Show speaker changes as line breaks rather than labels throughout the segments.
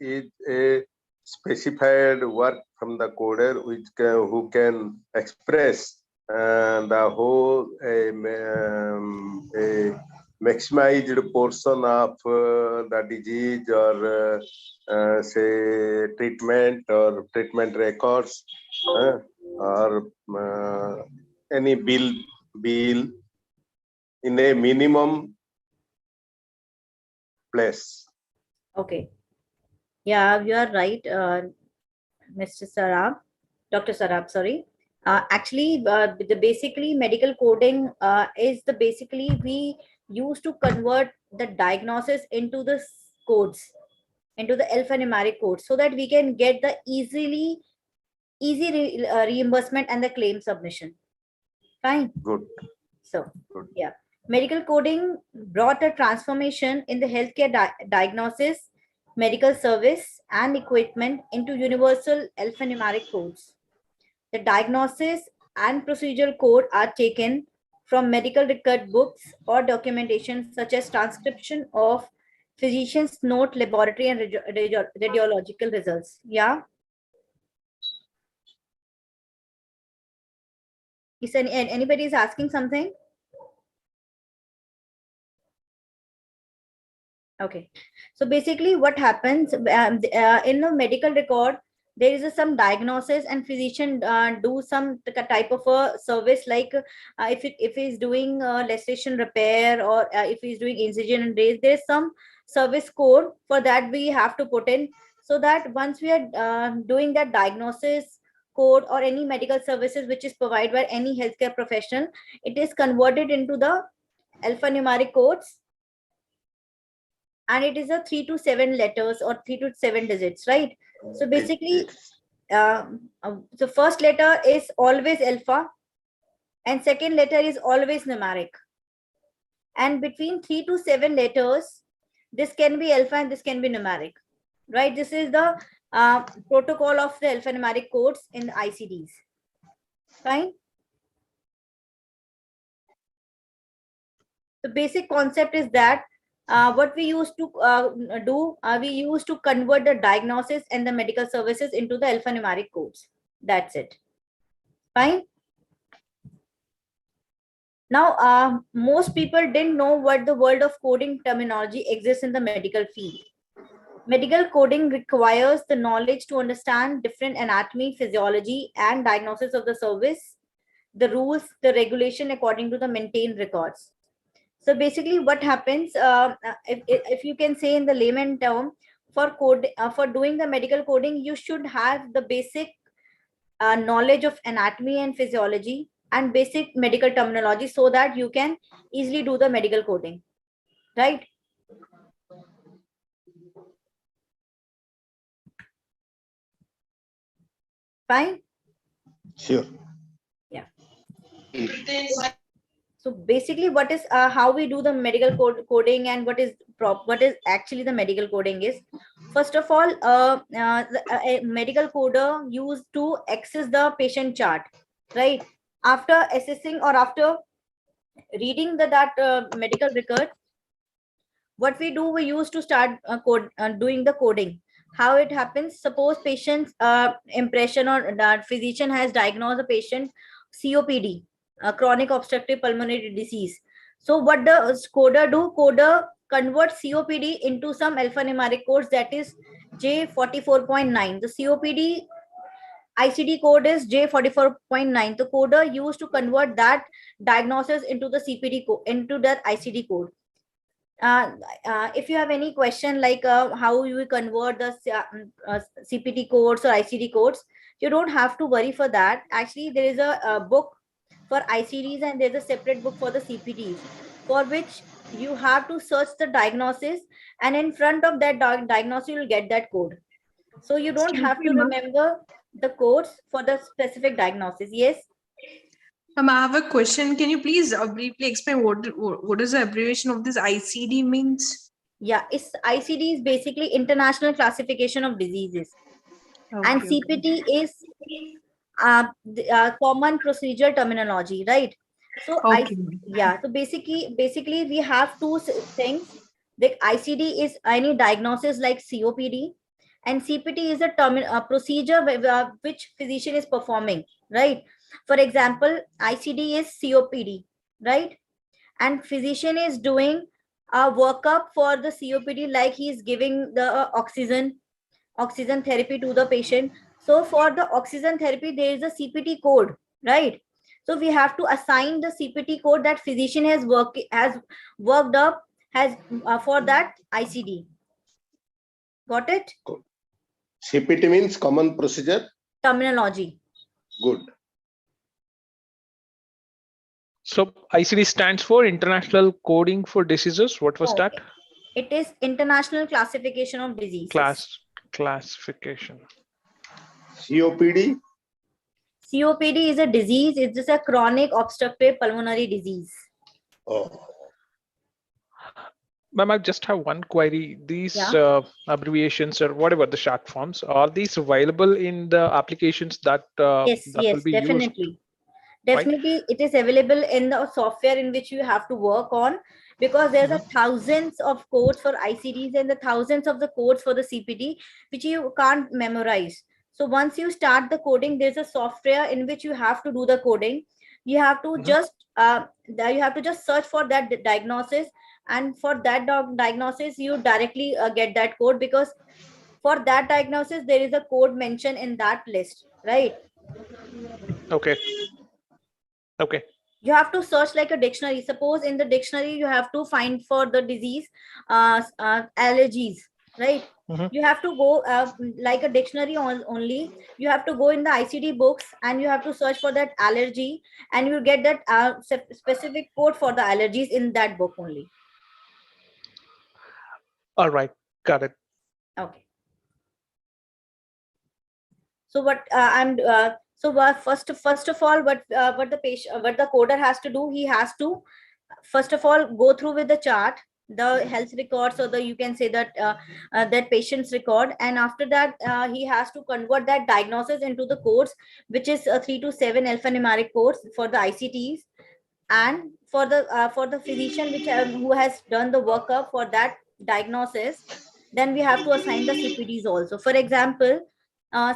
is a specified work from the coder who can express the whole a maximized portion of the disease or say treatment or treatment records or any bill in a minimum place.
Okay. Yeah, you are right, Mr. Sarab, Dr. Sarab, sorry. Actually, basically medical coding is basically we used to convert the diagnosis into the codes, into the alphanumeric codes, so that we can get the easy reimbursement and the claim submission. Fine.
Good.
So, yeah, medical coding brought a transformation in the healthcare diagnosis, medical service, and equipment into universal alphanumeric codes. The diagnosis and procedural code are taken from medical record books or documentation such as transcription of physician's note, laboratory, and radiological results. Yeah. Is anybody is asking something? Okay. So basically what happens in the medical record, there is some diagnosis and physician do some type of a service, like if he's doing lactation repair or if he's doing incision and raise, there's some service code for that we have to put in, so that once we are doing that diagnosis code or any medical services which is provided by any healthcare professional, it is converted into the alphanumeric codes, and it is a 3 to 7 letters or 3 to 7 digits, right? So basically the first letter is always alpha and second letter is always numeric, and between 3 to 7 letters this can be alpha and this can be numeric, right? This is the protocol of the alphanumeric codes in the ICDs. Fine. The basic concept is that what we used to we used to convert the diagnosis and the medical services into the alphanumeric codes. That's it. Fine. Now, most people didn't know what the world of coding terminology exists in the medical field. Medical coding requires the knowledge to understand different anatomy, physiology, and diagnosis of the service, the rules, the regulation according to the maintained records. So basically what happens, if you can say in the layman term, for doing the medical coding, you should have the basic knowledge of anatomy and physiology and basic medical terminology, so that you can easily do the medical coding, right? Fine.
Sure.
Yeah. So basically what is how we do the medical coding and what is actually the medical coding is, first of all, a medical coder used to access the patient chart, right? After assessing or after reading that medical record, what we do, we used to start doing the coding. How it happens, suppose patient's impression or that physician has diagnosed a patient COPD, chronic obstructive pulmonary disease. So what the coder do, coder converts COPD into some alphanumeric codes, that is J44.9. The COPD ICD code is J44.9. The coder used to convert that diagnosis into the CPD code, into that ICD code. If you have any question like how you convert the CPT codes or ICD codes, you don't have to worry for that. Actually, there is a book for ICDs and there's a separate book for the CPTs, for which you have to search the diagnosis, and in front of that diagnosis you will get that code. So you don't have to remember the codes for the specific diagnosis. Yes.
I have a question. Can you please briefly explain what is the abbreviation of this ICD means?
Yeah, it's ICD is basically International Classification of Diseases, okay, and CPT is common procedural terminology, right? So
okay.
So basically we have two things. The ICD is any diagnosis like COPD, and CPT is a procedure which physician is performing, right? For example, ICD is COPD, right? And physician is doing a workup for the COPD, like he is giving the oxygen therapy to the patient. So for the oxygen therapy, there is a CPT code, right? So we have to assign the CPT code that physician has worked up for that ICD. Got it?
CPT means common procedure
Terminology.
Good.
So ICD stands for International Coding for Diseases. What was that?
It is International Classification of Diseases.
Classification.
COPD.
COPD is a disease. It's just a chronic obstructive pulmonary disease.
Oh.
Ma'am, I just have one query. These abbreviations or whatever the short forms, are these available in the applications that
Yes,
will be
definitely.
used?
Definitely, right? It is available in the software in which you have to work on, because there are thousands of codes for ICDs and the thousands of the codes for the CPT, which you can't memorize. So once you start the coding, there's a software in which you have to do the coding. You have to just search for that diagnosis, and for that diagnosis, you directly get that code, because for that diagnosis, there is a code mentioned in that list, right?
Okay. Okay.
You have to search like a dictionary. Suppose in the dictionary, you have to find for the disease allergies, right? You have to go like a dictionary only. You have to go in the ICD books and you have to search for that allergy, and you get that specific code for the allergies in that book only.
All right, got it.
Okay. So what first of all, what the coder has to do, he has to first of all go through with the chart, the health records, or you can say that that patient's record, and after that he has to convert that diagnosis into the codes, which is 3 to 7 alphanumeric codes for the ICTs, and for the physician who has done the workup for that diagnosis, then we have to assign the CPDs also. For example,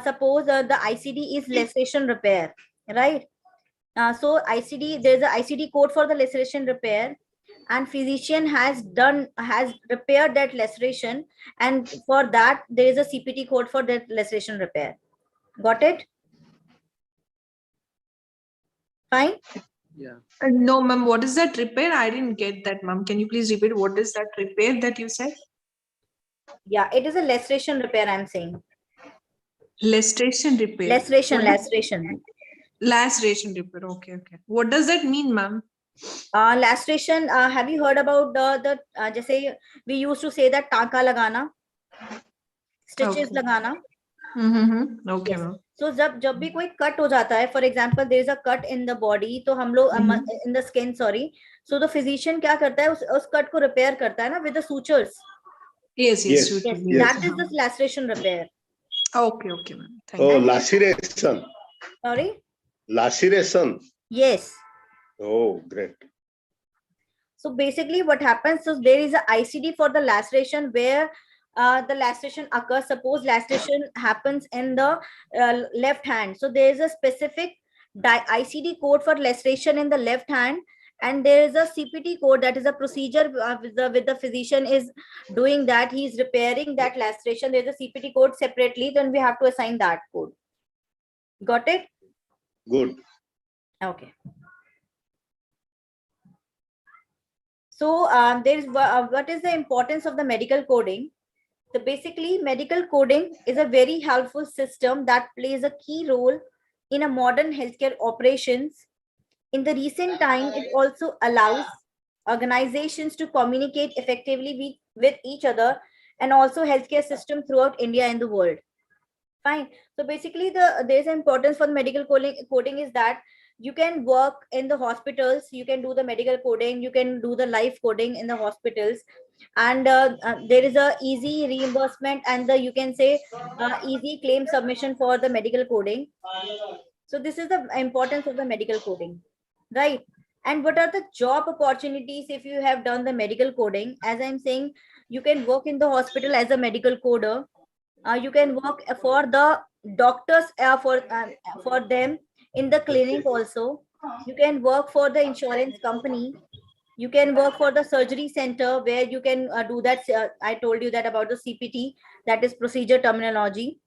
suppose the ICD is laceration repair, right? So there's an ICD code for the laceration repair, and physician has repaired that laceration, and for that there is a CPT code for that laceration repair. Got it? Fine.
Yeah. No, ma'am. What is that repair? I didn't get that, ma'am. Can you please repeat? What is that repair that you said?
Yeah, it is a laceration repair, I'm saying.
Laceration repair.
Laceration.
Laceration repair. Okay. What does that mean, ma'am?
Laceration. Have you heard about the just say we used to say that टाँका लगाना, stitches लगाना.
Okay,
yes.
ma'am.
So जब भी कोई cut हो जाता है, for example, there is a cut in the body, तो हम लोग in the skin, sorry. So the physician क्या करता है, उस cut को repair करता है ना with the sutures.
Yes.
That is the laceration repair.
Okay, ma'am. Thank you.
Laceration.
Sorry?
Laceration.
Yes.
Oh, great.
So basically what happens is there is a ICD for the laceration where the laceration occurs. Suppose laceration happens in the left hand. So there is a specific ICD code for laceration in the left hand, and there is a CPT code, that is a procedure with the physician is doing that. He is repairing that laceration. There is a CPT code separately. Then we have to assign that code. Got it?
Good.
Okay. So there is what is the importance of the medical coding? So basically, medical coding is a very helpful system that plays a key role in a modern healthcare operations. In the recent time, it also allows organizations to communicate effectively with each other, and also healthcare system throughout India and the world. Fine. So basically, there's an importance for the medical coding is that you can work in the hospitals, you can do the medical coding, you can do the live coding in the hospitals, and there is a easy reimbursement and you can say easy claim submission for the medical coding. So this is the importance of the medical coding, right? And what are the job opportunities if you have done the medical coding? As I'm saying, you can work in the hospital as a medical coder. You can work for the doctors, for them in the clinic also. You can work for the insurance company. You can work for the surgery center where you can do that. I told you that about the CPT, that is procedure terminology.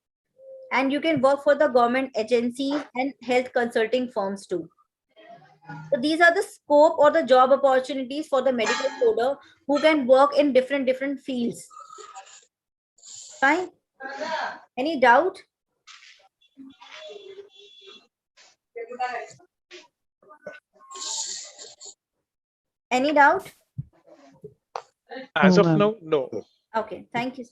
And you can work for the government agencies and health consulting firms too. So these are the scope or the job opportunities for the medical coder who can work in different fields. Fine. Any doubt? Any doubt?
As of now, no.
Okay, thank you.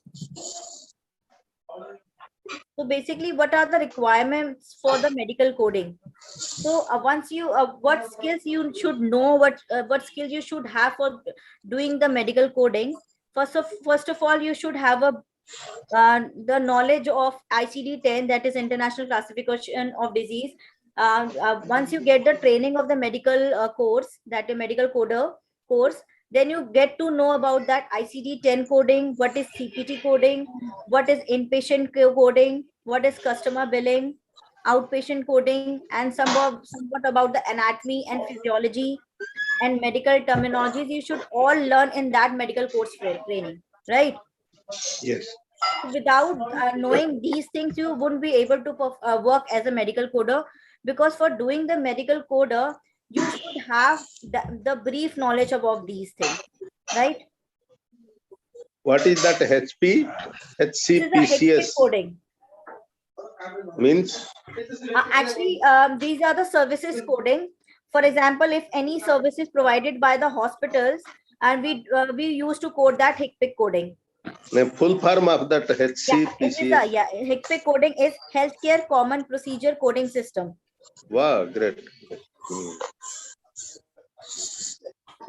So basically, what are the requirements for the medical coding? So once you, what skills you should know, what skills you should have for doing the medical coding. First of all, you should have the knowledge of ICD-10, that is International Classification of Disease. Once you get the training of the medical course, that a medical coder course, then you get to know about that ICD-10 coding, what is CPT coding, what is inpatient coding, what is customer billing, outpatient coding, and somewhat about the anatomy and physiology and medical terminologies. You should all learn in that medical course training, right?
Yes.
Without knowing these things, you wouldn't be able to work as a medical coder, because for doing the medical coder, you should have the brief knowledge about these things, right?
What is that HP? HCPCS
Coding
means?
Actually, these are the services coding. For example, if any service is provided by the hospitals, and we used to code that HCPC coding.
The full form of that HCPCS.
HCPC coding is Healthcare Common Procedure Coding System.
Wow, great.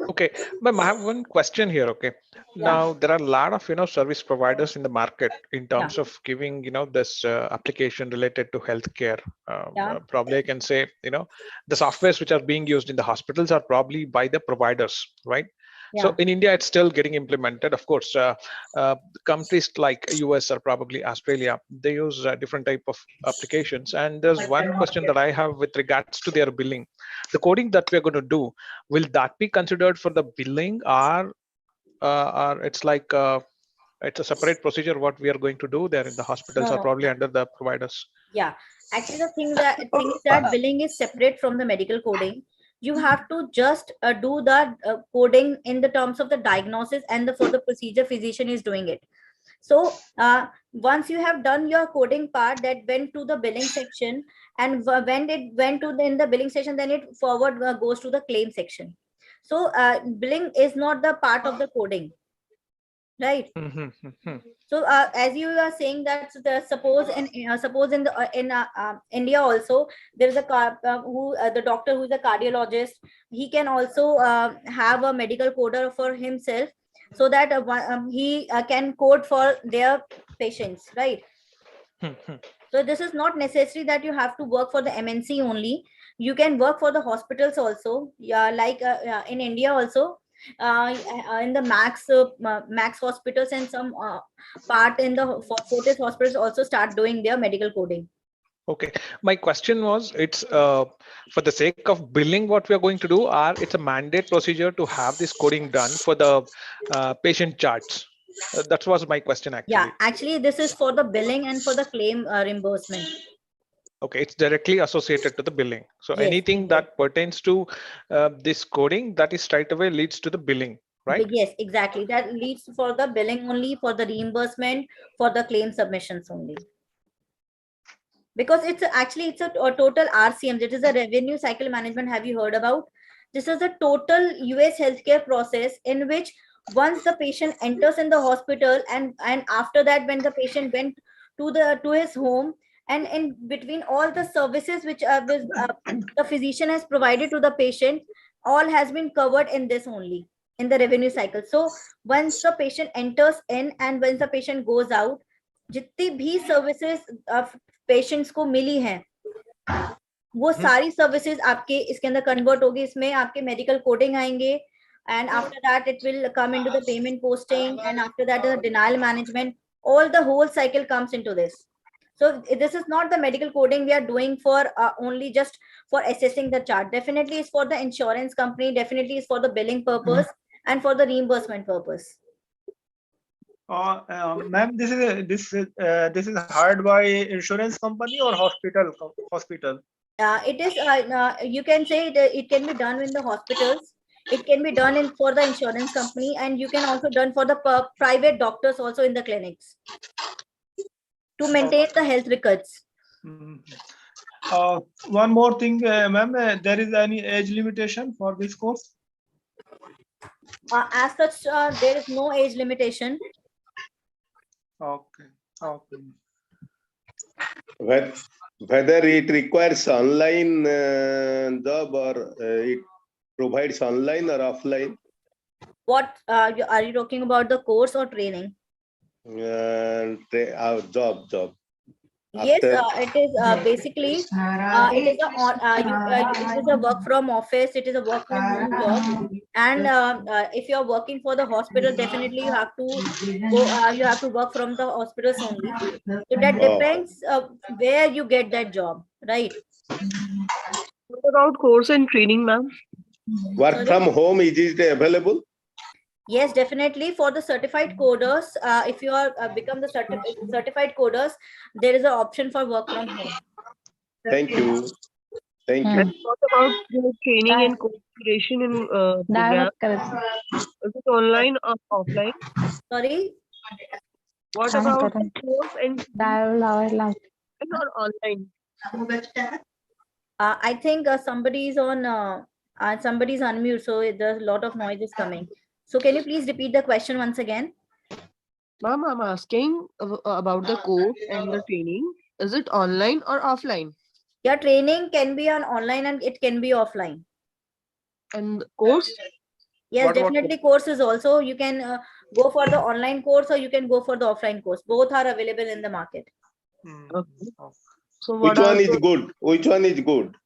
Okay, but I have one question here. Okay, now there are a lot of service providers in the market in terms of giving this application related to healthcare. Probably I can say the softwares which are being used in the hospitals are probably by the providers, right? So in India, it's still getting implemented. Of course, countries like US or probably Australia, they use different type of applications. And there's one question that I have with regards to their billing. The coding that we're going to do, will that be considered for the billing, or it's like it's a separate procedure what we are going to do there in the hospitals, or probably under the providers?
Yeah, actually the thing is that billing is separate from the medical coding. You have to just do the coding in the terms of the diagnosis, and for the procedure, physician is doing it. So once you have done your coding part, that went to the billing section, and when it went to in the billing section, then it forward goes to the claim section. So billing is not the part of the coding, right? So as you are saying that suppose in India also, there is a the doctor who is a cardiologist. He can also have a medical coder for himself, so that he can code for their patients, right? So this is not necessary that you have to work for the MNC only. You can work for the hospitals also. Like in India also, in the Max hospitals, and some part in the Fortis hospitals also start doing their medical coding.
Okay, my question was, it's for the sake of billing what we are going to do, or it's a mandate procedure to have this coding done for the patient charts? That was my question actually.
Yeah, actually this is for the billing and for the claim reimbursement.
Okay, it's directly associated to the billing. So anything that pertains to this coding, that is straight away leads to the billing, right?
Yes, exactly. That leads for the billing only, for the reimbursement, for the claim submissions only. Because it's a total RCM. That is a revenue cycle management. Have you heard about? This is a total US healthcare process in which once the patient enters in the hospital, and after that, when the patient went to his home, and in between all the services which the physician has provided to the patient, all has been covered in this only, in the revenue cycle. So once the patient enters in and once the patient goes out, जितनी भी services patients को मिली हैं, वो सारी services आपके इसके अंदर convert होगी. इसमें आपके मेडिकल कोडिंग आएंगे, and after that it will come into the payment posting, and after that the denial management. all the whole cycle comes into this. So this is not the medical coding we are doing for only just for assessing the chart. Definitely is for the insurance company, definitely is for the billing purpose and for the reimbursement purpose.
Ma'am, this is hired by insurance company or hospital?
It is you can say it can be done in the hospitals, it can be done in for the insurance company, and you can also done for the private doctors also in the clinics to maintain the health records.
One more thing, ma'am, there is any age limitation for this course?
As such, there is no age limitation.
Okay.
Whether it requires online job or it provides online or offline?
What are you talking about, the course or training?
Job.
Yes,
After-
it is basically it is a work from office, it is a work from home job, and if you are working for the hospital, definitely you have to go. You have to work from the hospitals only. So that depends where you get that job, right?
What about course and training, ma'am?
Work
Sorry?
from home, is it available?
Yes, definitely. For the certified coders, if you are become the certified coders, there is an option for work from home.
Thank you. Thank you.
And what about the training and course duration in program? Is it online or offline?
Sorry.
What about the course and or online?
I think somebody's on somebody's unmute, so there's a lot of noise is coming. So can you please repeat the question once again?
Ma'am, I'm asking about the course and the training. Is it online or offline?
Your training can be on online and it can be offline.
And course?
Yes, definitely courses also. You can go for the online course or you can go for the offline course. Both are available in the market.
Okay. So
Which one is good? Which one is good?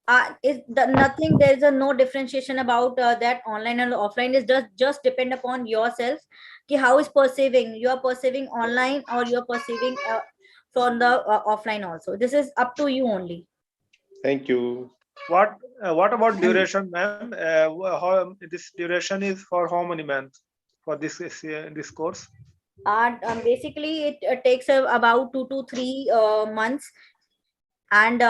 Nothing, there is no differentiation about that online and offline. Is just depend upon yourself ki how is perceiving, you are perceiving online or you are perceiving from the offline also. This is up to you only.
Thank you.
What about duration, ma'am? How this duration is for how many months for this course?
Basically it takes about 2 to 3 months, and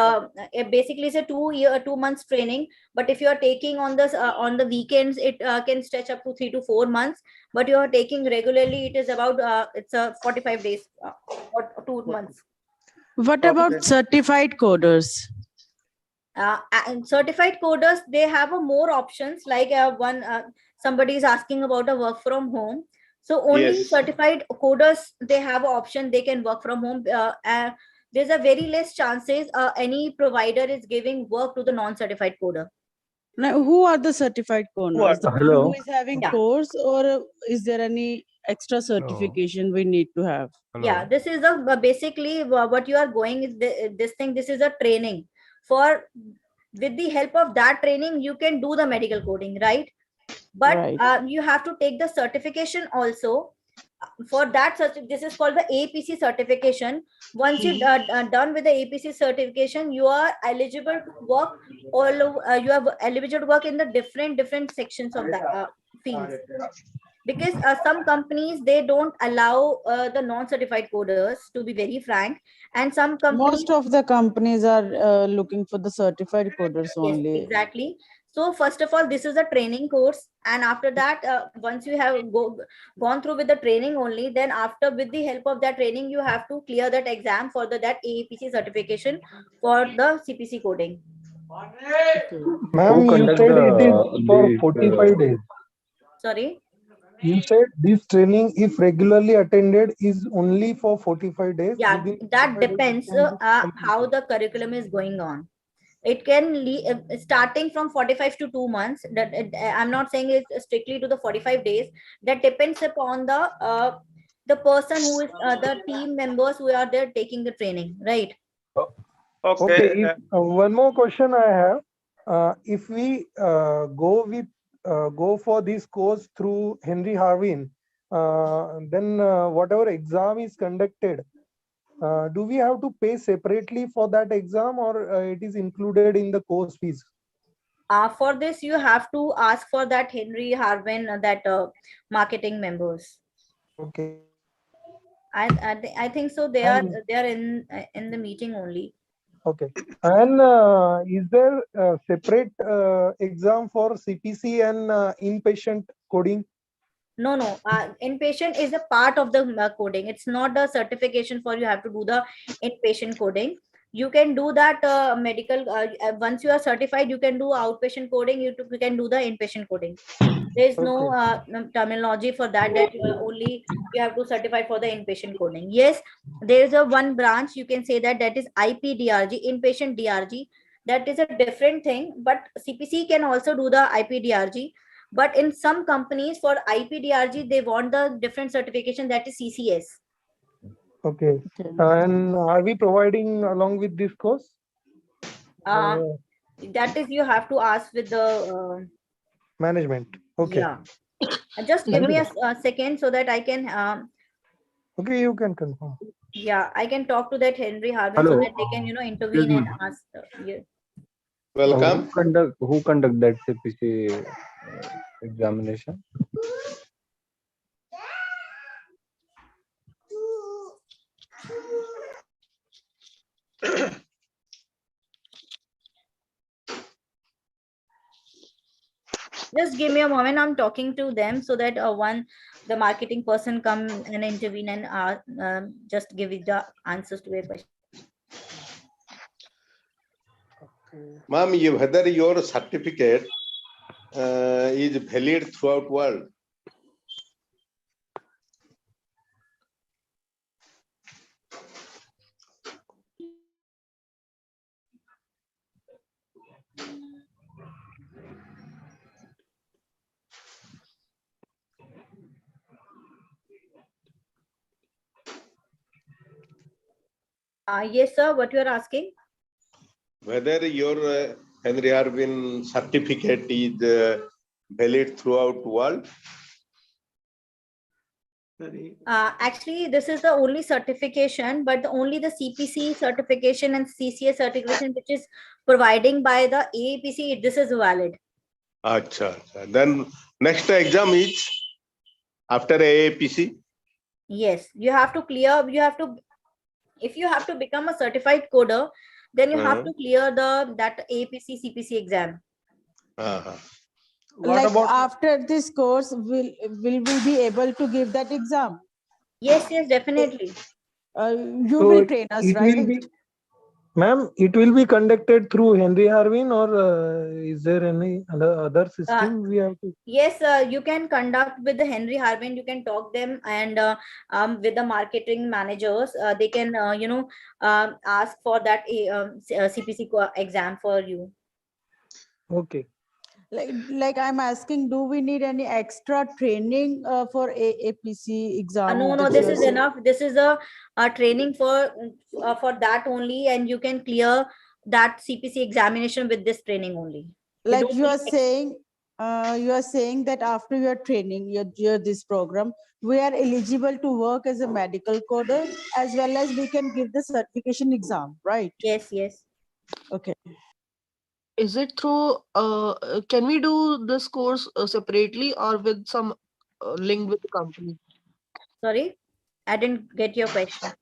it basically is a 2 months training. But if you are taking on the weekends, it can stretch up to 3 to 4 months. But you are taking regularly, it is about it's a 45 days or 2 months.
What about certified coders?
And certified coders, they have a more options, like somebody is asking about a work from home. So only
Yes.
certified coders, they have an option, they can work from home. There's a very less chances any provider is giving work to the non-certified coder.
Now, who are the certified coders? The one
Hello.
who is having
Yeah.
course, or is there any extra certification we need to have?
Yeah, this is the basically what you are going is this thing. This is a training for, with the help of that training you can do the medical coding, right? But
Right.
you have to take the certification also. For that, this is called the APC certification. Once you done with the APC certification, you are eligible to work all over, you are eligible to work in the different sections of the fields. Because some companies, they don't allow the non-certified coders, to be very frank, and some companies,
Most of the companies are looking for the certified coders
yes,
only.
exactly. So first of all, this is a training course, and after that, once you have gone through with the training only, then after, with the help of that training, you have to clear that exam for that APC certification for the CPC coding.
Ma'am, you said it is for 45 days.
Sorry.
You said this training, if regularly attended, is only for 45 days.
Yeah,
Within
that
45 days,
depends
it can be
how
completed.
the curriculum is going on. It can starting from 45 to 2 months. That I'm not saying it's strictly to the 45 days. That depends upon the person who is the team members who are there taking the training, right?
Okay. One more question I have. If we go for this course through Henry Harvin, then whatever exam is conducted, do we have to pay separately for that exam, or it is included in the course fees?
For this, you have to ask for that Henry Harvin, that marketing members.
Okay.
I think so. They are in the meeting only.
Okay. And is there a separate exam for CPC and inpatient coding?
No, no. Inpatient is a part of the coding. It's not the certification for you have to do the inpatient coding. You can do that medical. Once you are certified, you can do outpatient coding. You can do the inpatient coding. There is no terminology for that. That only you have to certify for the inpatient coding. Yes, there is a one branch. You can say that is IPDRG, inpatient DRG. That is a different thing. But CPC can also do the IPDRG. But in some companies for IPDRG, they want the different certification, that is CCS.
Okay. And are we providing along with this course?
That is, you have to ask with the
management. Okay.
Yeah. Just give me a second so that I can.
Okay, you can confirm.
Yeah, I can talk to that Henry Harvin so that they can, intervene and ask.
Welcome.
Who conduct that CPC examination?
Just give me a moment. I'm talking to them so that the marketing person come and intervene and just give it the answers to your question.
Ma'am, whether your certificate is valid throughout world?
Yes, sir. What you are asking?
Whether your Henry Harvin certificate is valid throughout world?
Actually, this is the only certification, but only the CPC certification and CCS certification, which is providing by the AAPC, this is valid.
Acha. Then next exam is after AAPC?
Yes, you have to clear, if you have to become a certified coder, then you have to clear that AAPC CPC exam.
Like after this course, will we be able to give that exam?
Yes, definitely.
You will train us, right?
Ma'am, it will be conducted through Henry Harvin, or is there any other system we have to?
Yes, you can conduct with the Henry Harvin. You can talk them, and with the marketing managers, they can ask for that CPC exam for you.
Okay.
Like I'm asking, do we need any extra training for AAPC exam?
No, this is enough. This is a training for that only, and you can clear that CPC examination with this training only.
Like you are saying that after your training, your this program, we are eligible to work as a medical coder, as well as we can give the certification exam, right?
Yes.
Okay.
Is it through, can we do this course separately or with some link with the company?
Sorry, I didn't get your question.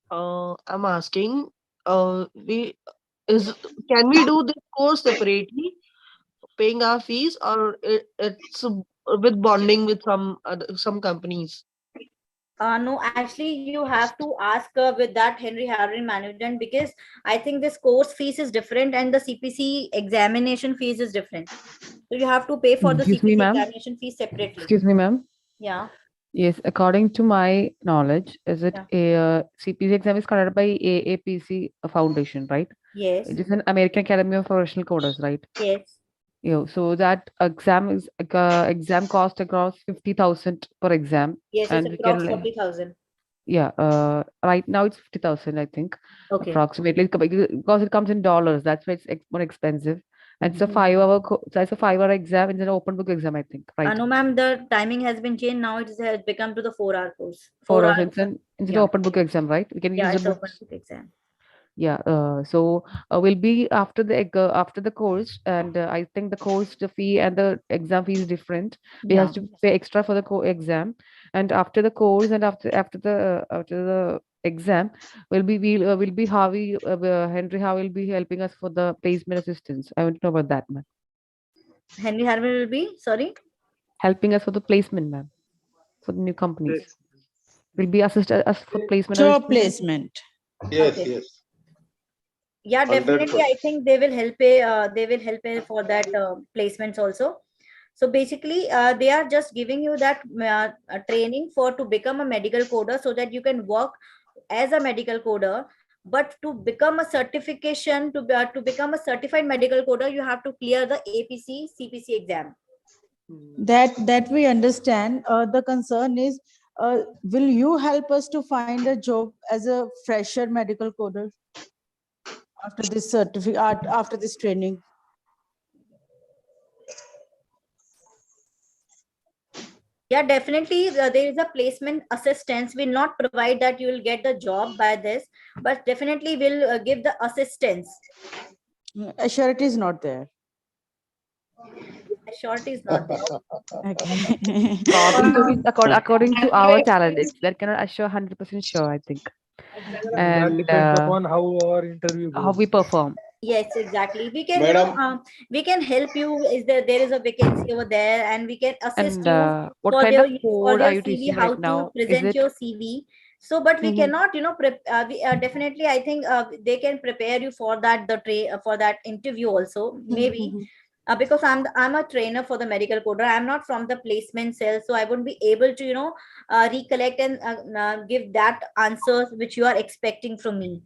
I'm asking, can we do this course separately, paying our fees, or it's with bonding with some companies?
No, actually, you have to ask with that Henry Harvin management, because I think this course fees is different and the CPC examination fees is different. So you have to pay for the CPC examination fees separately.
Excuse me, ma'am.
Yeah.
Yes, according to my knowledge, is it a CPC exam is conducted by AAPC Foundation, right?
Yes.
It is an American Academy of Professional Coders, right?
Yes.
So that exam cost across 50,000 per exam.
Yes,
and
it's approx 40,000.
Yeah, right now it's 50,000, I think,
Okay.
approximately, because it comes in dollars. That's why it's more expensive. It's a 5 hour. So it's a 5 hour exam. It's an open book exam, I think, right?
No, ma'am. The timing has been changed. Now it has become to the 4-hour course.
4 hours.
hours.
It's an
Yeah.
open book exam, right? We can use
Yeah,
the
it's
books.
open book exam.
Yeah. So will be after the course, and I think the course, the fee and the exam fee is different. We
Yeah.
have to pay extra for the exam, and after the course and after the exam will be Harvey Henry how will be helping us for the placement assistance. I want to know about that, ma'am.
Henry Harvin will be, sorry?
Helping us for the placement, ma'am, for the new companies.
Yes.
Will be assist us for placement.
Job
assistance?
placement.
Yes,
Okay.
yes.
Yeah, definitely.
100%.
I think they will help for that placements also. So basically, they are just giving you that training to become a medical coder so that you can work as a medical coder. But to become a certification, to become a certified medical coder, you have to clear the APC CPC exam.
That we understand. The concern is, will you help us to find a job as a fresher medical coder after this certificate, after this training?
Yeah, definitely. There is a placement assistance. Will not provide that you will get the job by this, but definitely will give the assistance.
Assurity is not there.
Assurity is not there.
Okay.
Probably according to our candidates, that cannot assure 100% sure, I think.
That
And
depends upon how our interview goes.
how we perform.
Yes, exactly. We can,
Madam.
we can help you. Is there is a vacancy over there, and we can assist
And
you
what
for
kind
your
of code are you
CV,
teaching
how
right now?
to
Is
present
it
your CV. So, but we cannot, definitely. I think they can prepare you for that for that interview also, maybe. Because I'm a trainer for the medical coder. I'm not from the placement cell, so I wouldn't be able to recollect and give that answers which you are expecting from me.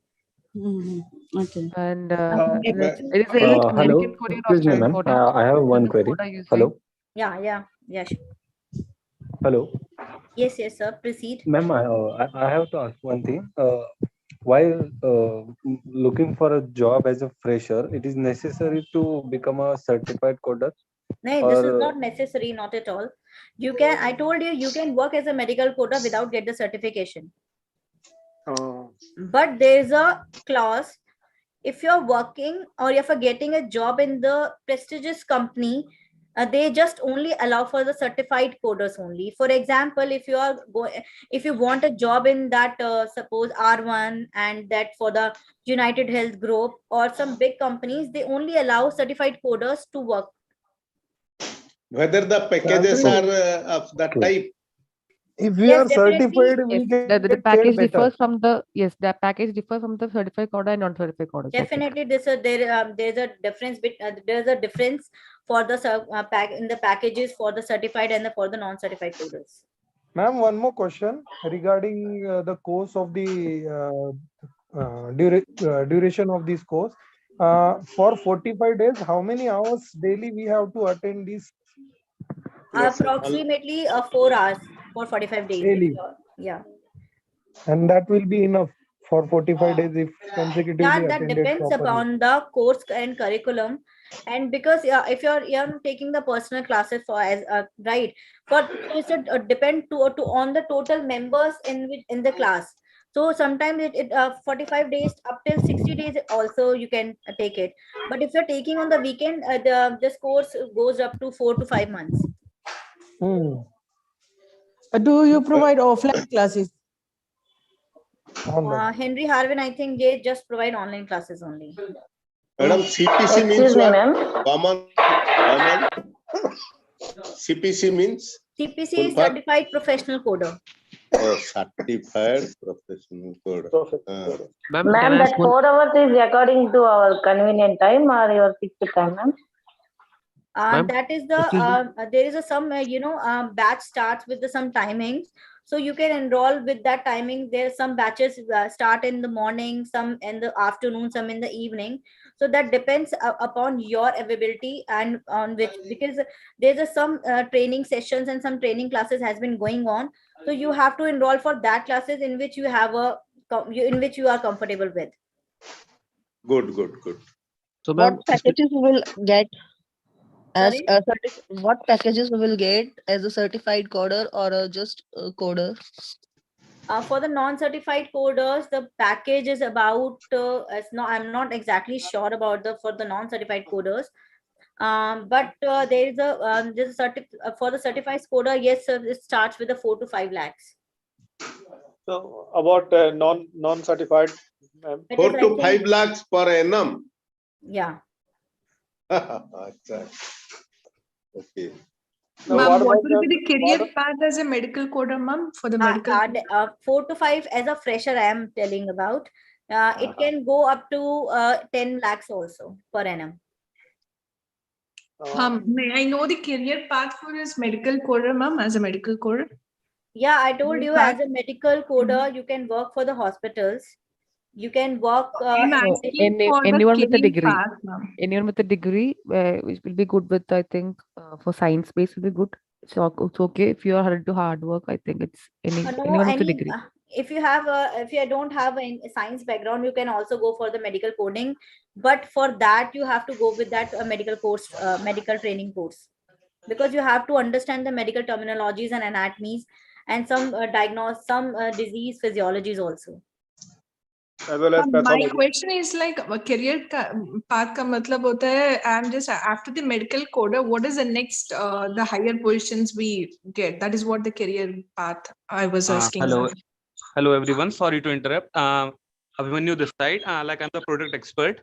Okay.
and
Okay.
it is any
Hello,
American coding or
excuse me,
Australian
ma'am.
coding?
I have one
Which
query.
code are you using?
Hello,
Yeah. Sure.
hello,
Yes, sir. Proceed.
ma'am. I have to ask one thing. While looking for a job as a fresher, it is necessary to become a certified coder.
No, this is not necessary, not at all. You can, I told you, you can work as a medical coder without get the certification.
Oh.
But there's a clause, if you're working or if you're getting a job in the prestigious company, they just only allow for the certified coders only. For example, if you want a job in that suppose R1 and that for the United Health Group or some big companies, they only allow certified coders to work.
Whether the packages are of that type.
If we
Yes,
are
definitely.
certified, we
Yes,
get
the package
paid better.
differs from the the package differs from the certified coder and non-certified coders.
Definitely, there's a difference. There's a difference for the in the packages for the certified and for the non-certified coders.
Ma'am, one more question regarding the course of the duration of this course. For 45 days, how many hours daily we have to attend this?
Yes,
Approximately 4 hours for 45 days.
Daily.
Yeah.
And that will be enough for 45 days if consecutively
Yeah, that
attended
depends
properly.
upon the course and curriculum, and because if you're taking the personal classes for as right for it's a depend to on the total members in the class. So sometimes it 45 days up till 60 days also you can take it, but if you're taking on the weekend, this course goes up to 4 to 5 months.
Do you provide offline classes?
Henry Harvin, I think they just provide online classes only.
Madam, CPC means what? Common. CPC means?
CPC is Certified Professional Coder.
Oh, Certified Professional Coder.
Ma'am, that 4 hours is according to our convenient time or your fixed time, ma'am?
That is the there is a some batch starts with some timings, so you can enroll with that timing. There are some batches start in the morning, some in the afternoon, some in the evening. So that depends upon your availability and on which, because there's some training sessions and some training classes has been going on. So you have to enroll for that classes in which you have in which you are comfortable with.
Good.
So,
What
ma'am,
packages we will get as
Sorry?
a what packages we will get as a certified coder or just a coder?
For the non-certified coders, the package is about. I'm not exactly sure about for the non-certified coders. But there is for the certified coder. Yes, sir, it starts with 4 to 5 lakhs.
So about non-certified, ma'am.
It
4
is, I
to 5
think,
lakhs per annum.
yeah.
Acha. Okay.
Now,
Ma'am,
what
what
about
will be
the
the career path as a medical coder, ma'am, for the medical?
4 to 5 as a fresher, I am telling about. It can go up to 10 lakhs also per annum.
May I know the career path for his medical coder, ma'am, as a medical coder?
Yeah, I told
Career
you,
path?
as a medical coder, you can work for the hospitals. You can work.
I'm
No,
asking for the
anyone with a
career
degree.
path, ma'am.
Anyone with a degree, which will be good with, I think, for science space will be good. So it's okay if you are into hard work. I think it's anyone with a degree.
If you don't have a science background, you can also go for the medical coding. But for that, you have to go with that medical course, medical training course, because you have to understand the medical terminologies and anatomies and some diagnose some disease physiologies also.
As well as
My
pathology.
question is like a career path ka matlab hota hai, I'm just after the medical coder, what is the next the higher positions we get? That is what the career path I was asking.
Hello everyone. Sorry to interrupt. Abhimanyu this side. Like I'm the product expert.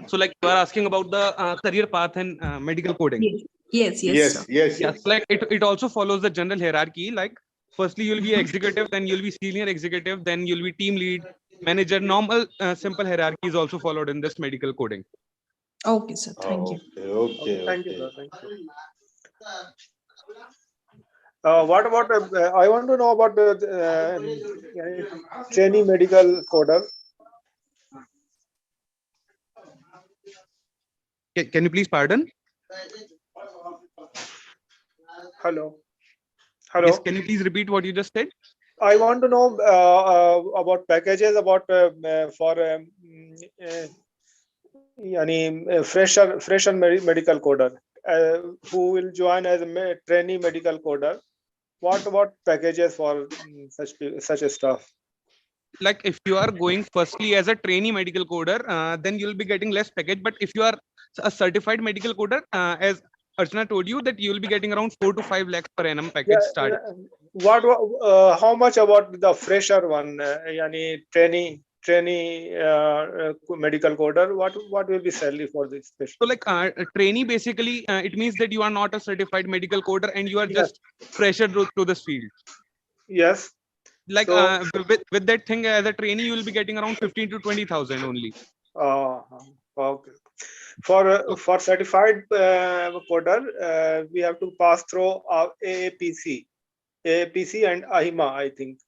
So like you are asking about the career path in medical coding.
Yes.
Yes.
Like it also follows the general hierarchy. Like firstly you'll be executive, then you'll be senior executive, then you'll be team lead, manager. Normal simple hierarchy is also followed in this medical coding.
Okay, sir. Thank you.
Okay.
Thank you, sir. Thank you. What about? I want to know about the trainee medical coder.
Can you please pardon?
Hello.
Yes, can you please repeat what you just said?
I want to know about packages for fresher medical coder who will join as a trainee medical coder. What about packages for such a stuff?
Like if you are going firstly as a trainee medical coder, then you'll be getting less package. But if you are a certified medical coder, as Archana told you, that you will be getting around 4 to 5 lakhs per annum package start.
How much about the fresher one? Yani trainee medical coder. What will be salary for this?
So like trainee basically it means that you are not a certified medical coder and you are just fresher to this field.
Yes.
Like
so,
with that thing, as a trainee you will be getting around 15 to 20,000 only.
Okay. For certified coder, we have to pass through AAPC and AHIMA, I think.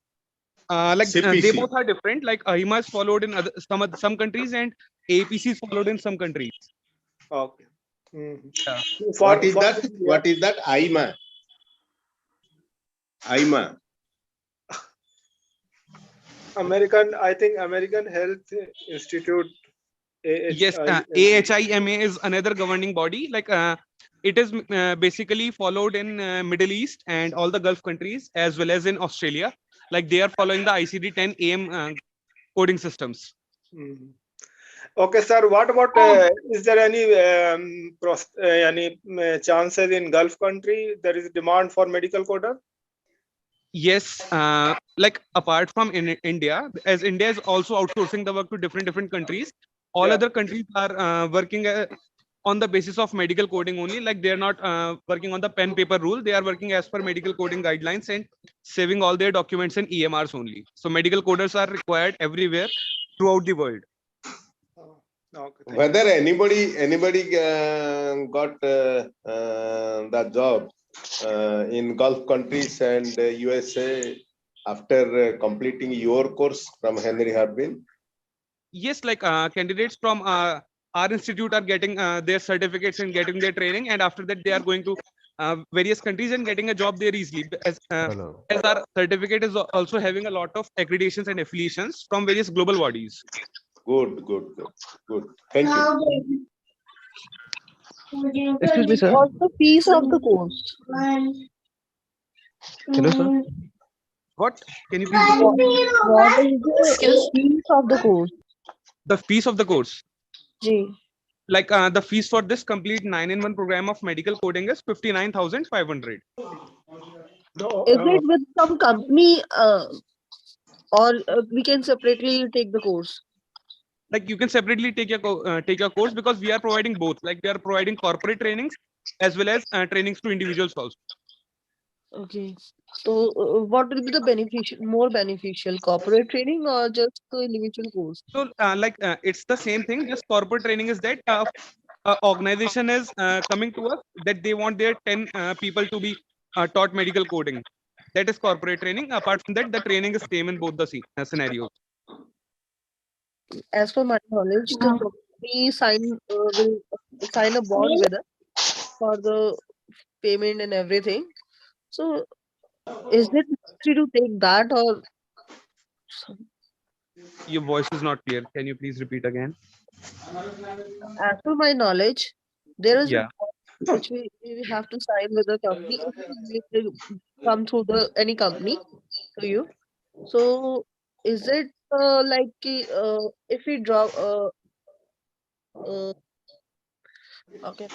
They both are different. Like AHIMA is followed in some countries and AAPC is followed in some countries.
Okay.
What is that? AHIMA. AHIMA.
I think American Health Institute. Yes, AHIMA is another governing body. Like it is basically followed in Middle East and all the Gulf countries, as well as in Australia. Like they are following the ICD 10 AM coding systems.
Okay, sir. What about is there any chances in Gulf country there is demand for medical coder?
Yes, like apart from in India, as India is also outsourcing the work to different countries, all other countries are working on the basis of medical coding only. Like they are not working on the pen paper rule. They are working as per medical coding guidelines and saving all their documents in EMRs only. So medical coders are required everywhere throughout the world.
Okay,
whether anybody got that job in Gulf countries and USA after completing your course from Henry Harvin?
Yes, like candidates from our institute are getting their certificates and getting their training, and after that they are going to various countries and getting a job there easily. As our certificate is also having a lot of accreditations and affiliations from various global bodies.
Good. Thank you.
Excuse me, sir.
What's the fees of the course?
Hello, sir.
What? Can you please repeat?
What is the fees of the course?
The fees of the course?
Ji.
Like the fees for this complete 9-in-1 program of medical coding is 59,500.
Is it with some company or we can separately take the course?
Like you can separately take your course, because we are providing both. Like we are providing corporate trainings as well as trainings to individuals also.
Okay. So what will be the more beneficial, corporate training or just the individual course?
So it's the same thing. Just corporate training is that organization is coming to us that they want their 10 people to be taught medical coding. That is corporate training. Apart from that, the training is same in both the scenarios.
As per my knowledge, the company will sign a bond with us for the payment and everything. So is it necessary to take that, or
Your voice is not clear. Can you please repeat again?
as per my knowledge, there is
Yeah.
a bond which we have to sign with the company if we come through any company to you. So is it if we drop okay,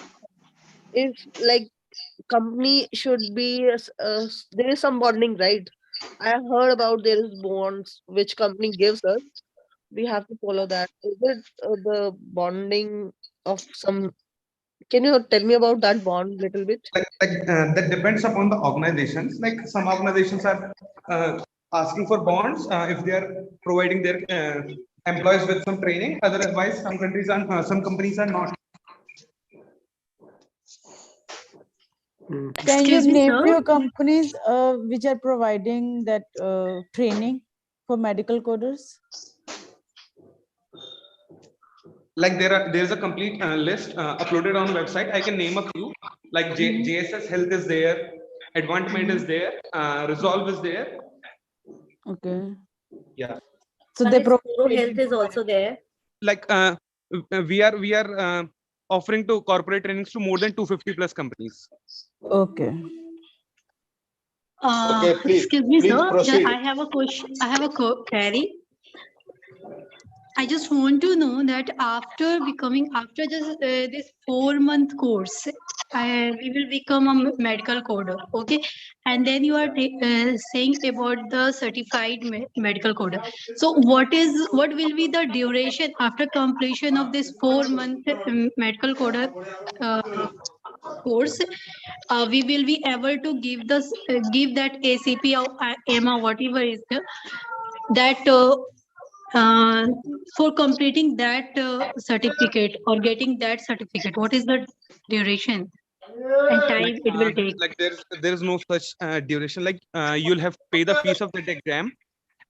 if like company should be there is some bonding, right? I have heard about there is bonds which company gives us. We have to follow that. Is it the bonding of some? Can you tell me about that bond little bit?
That depends upon the organizations. Like some organizations are asking for bonds if they are providing their employees with some training. Otherwise, some companies are not.
Can you name few companies which are providing that training for medical coders?
Like there's a complete list uploaded on website. I can name a few. Like JSS Health is there, Advancement is there, Resolve is there.
Okay.
Yeah.
So they
Health is also there.
Like we are offering to corporate trainings to more than 250 plus companies.
Okay.
Okay, please,
Excuse me,
please
sir.
proceed.
I have a question. I have a query. I just want to know that after just this 4-month course, we will become a medical coder, okay? And then you are saying about the certified medical coder. So what will be the duration after completion of this 4-month medical coder course? We will be able to give that ACP or EMA, whatever is that. For completing that certificate or getting that certificate, what is the duration and time it will take?
Like there's no such duration. Like you'll have to pay the fees of that exam,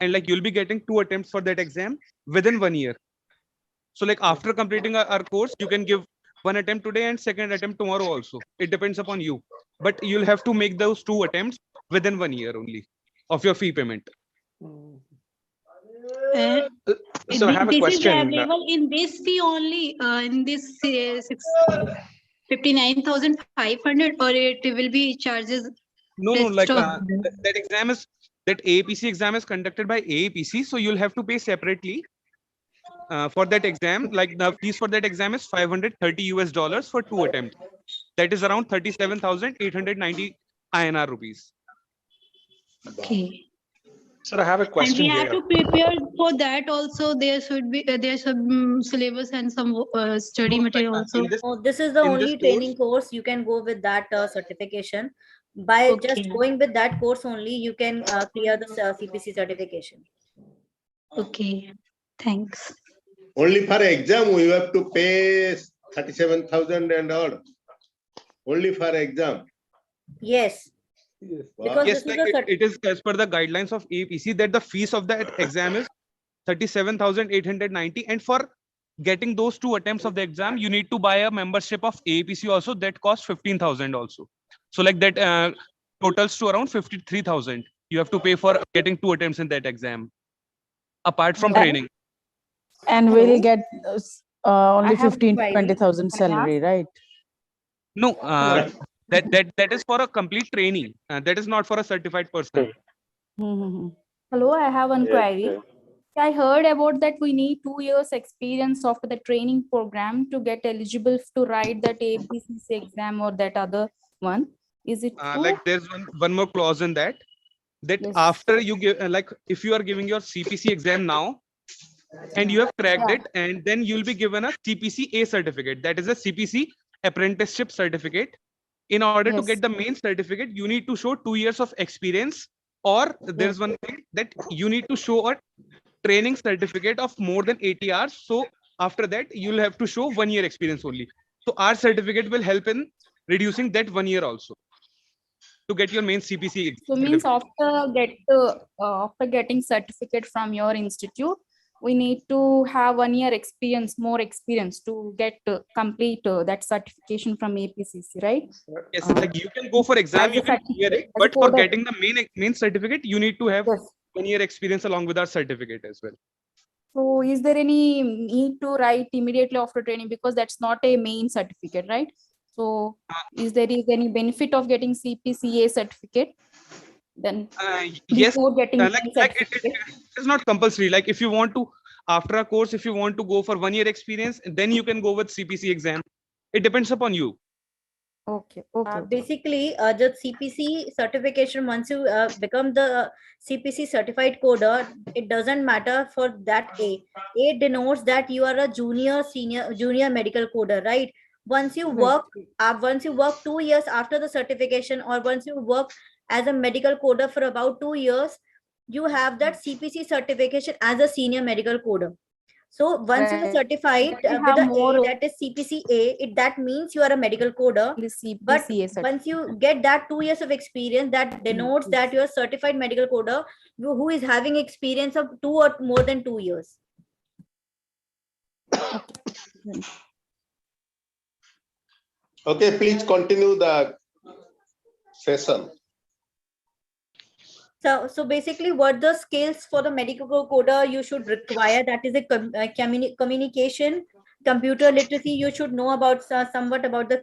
and like you'll be getting 2 attempts for that exam within 1 year. So like after completing our course, you can give 1 attempt today and 2nd attempt tomorrow also. It depends upon you, but you'll have to make those 2 attempts within 1 year only of your fee payment.
So I have a question.
This is available in this fee only, in this 59,500, or it will be charges?
No, like that APC exam is conducted by AAPC, so you'll have to pay separately for that exam. Like the fees for that exam is $530 for 2 attempts. That is around 37,890 INR rupees.
Okay.
Sir, I have a question
and we
here.
have to prepare for that also. There should be there's some syllabus and some study material also.
This is the only training course you can go with that certification. By just going with that course only, you can clear the CPC certification.
Okay, thanks.
Only for exam we have to pay 37,000 and odd. Only for exam.
Yes.
Wow.
Yes, like it is as per the guidelines of APC that the fees of that exam is 37,890, and for getting those 2 attempts of the exam, you need to buy a membership of APC also that costs 15,000 also. So like that totals to around 53,000. You have to pay for getting 2 attempts in that exam, apart from training.
And we'll get Only
have
15 to
query.
20,000 salary, right?
No, that is for a complete trainee. That is not for a certified person.
Hello, I have one query. I heard about that we need 2 years experience after the training program to get eligible to write that APCC exam or that other one. Is it true?
Like there's one more clause in that
Yes.
after you give, like if you are giving your CPC exam now and you have cracked it, and then you'll be given a CPC certificate. That is a CPC apprenticeship certificate. In order to get the main certificate, you need to show 2 years of experience, or there's one thing that you need to show a training certificate of more than 80 hours. So after that, you'll have to show 1 year experience only. So our certificate will help in reducing that 1 year also to get your main CPC.
So means after getting certificate from your institute, we need to have 1 year experience, more experience to get complete that certification from APCC, right?
Yes, like you can go for exam, you can clear it, but for getting the main certificate, you need to have 1 year experience along with our certificate as well.
So is there any need to write immediately after training, because that's not a main certificate, right? So is there any benefit of getting CPCA certificate then before getting
it's not compulsory. Like if you want to, after a course, if you want to go for 1 year experience, then you can go with CPC exam. It depends upon you.
Okay.
Basically, the CPC certification, once you become the CPC certified coder, it doesn't matter for that A. A denotes that you are a junior medical coder, right? Once you work 2 years after the certification, or once you work as a medical coder for about 2 years, you have that CPC certification as a senior medical coder. So once you are certified with the A, that is CPCA, that means you are a medical coder. But once you get that 2 years of experience, that denotes that you are certified medical coder who is having experience of 2 or more than 2 years.
Okay, please continue the session.
So basically, what the skills for the medical coder you should require, that is a communication, computer literacy. You should know about somewhat about the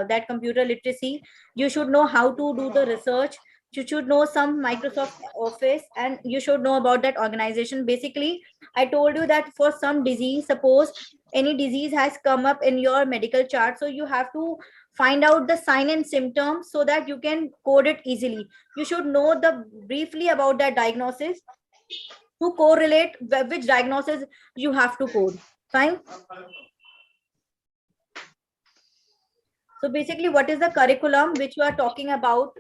that computer literacy. You should know how to do the research. You should know some Microsoft Office, and you should know about that organization. Basically, I told you that for some disease, suppose any disease has come up in your medical chart, so you have to find out the sign and symptoms so that you can code it easily. You should know briefly about that diagnosis to correlate which diagnosis you have to code. Fine. So basically, what is the curriculum which you are talking about,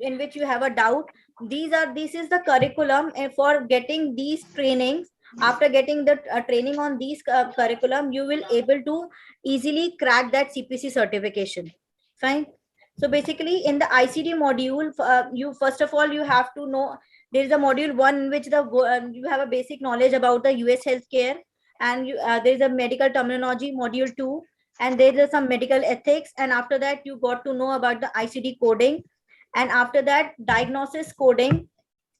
in which you have a doubt? This is the curriculum for getting these trainings. After getting the training on these curriculum, you will able to easily crack that CPC certification. Fine. So basically, in the ICD module, you first of all you have to know there is a module 1 in which you have a basic knowledge about the US healthcare, and there is a medical terminology module 2, and there is some medical ethics, and after that you got to know about the ICD coding, and after that diagnosis coding,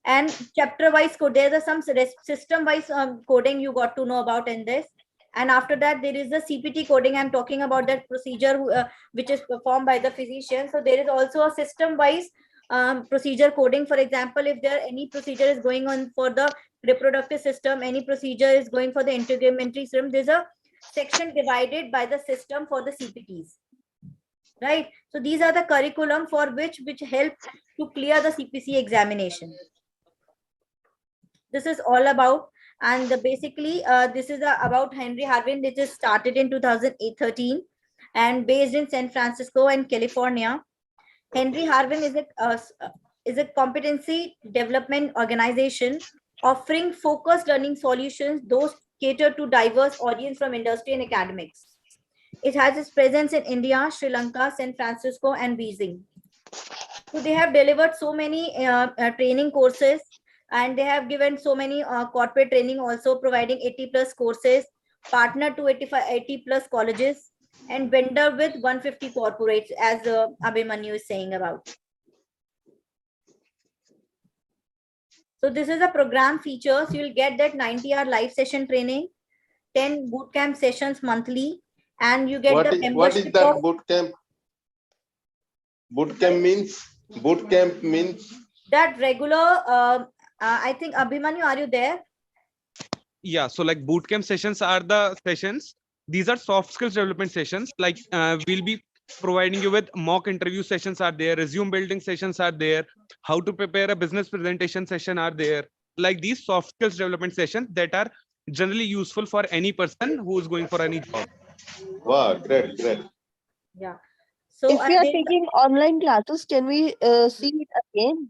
and chapter wise code. There are some system wise coding you got to know about in this. And after that, there is the CPT coding. I'm talking about that procedure which is performed by the physician. So there is also a system-wise procedure coding. For example, if there any procedure is going on for the reproductive system, any procedure is going for the integumentary system, there's a section divided by the system for the CPTs. Right. So these are the curriculum for which help to clear the CPC examination. This is all about. And basically, this is about Henry Harvin, which is started in 2013 and based in San Francisco and California. Henry Harvin is a competency development organization offering focused learning solutions, those cater to diverse audience from industry and academics. It has its presence in India, Sri Lanka, San Francisco, and Beijing. So they have delivered so many training courses, and they have given so many corporate training, also providing 80+ courses, partner to 80+ colleges, and vendor with 150 corporates, as Abhimanyu is saying about. So this is a program features. You will get that 90-hour live session training, 10 bootcamp sessions monthly, and you get
What
the
is
membership
that
of
bootcamp? Bootcamp means
that regular. I think Abhimanyu, are you there?
Yeah, so like bootcamp sessions are the sessions. These are soft skills development sessions. Like we'll be providing you with mock interview sessions are there, resume building sessions are there, how to prepare a business presentation session are there. Like these soft skills development sessions that are generally useful for any person who is going for any job.
wow, great.
Yeah. So
If we are taking online classes, can we see it again?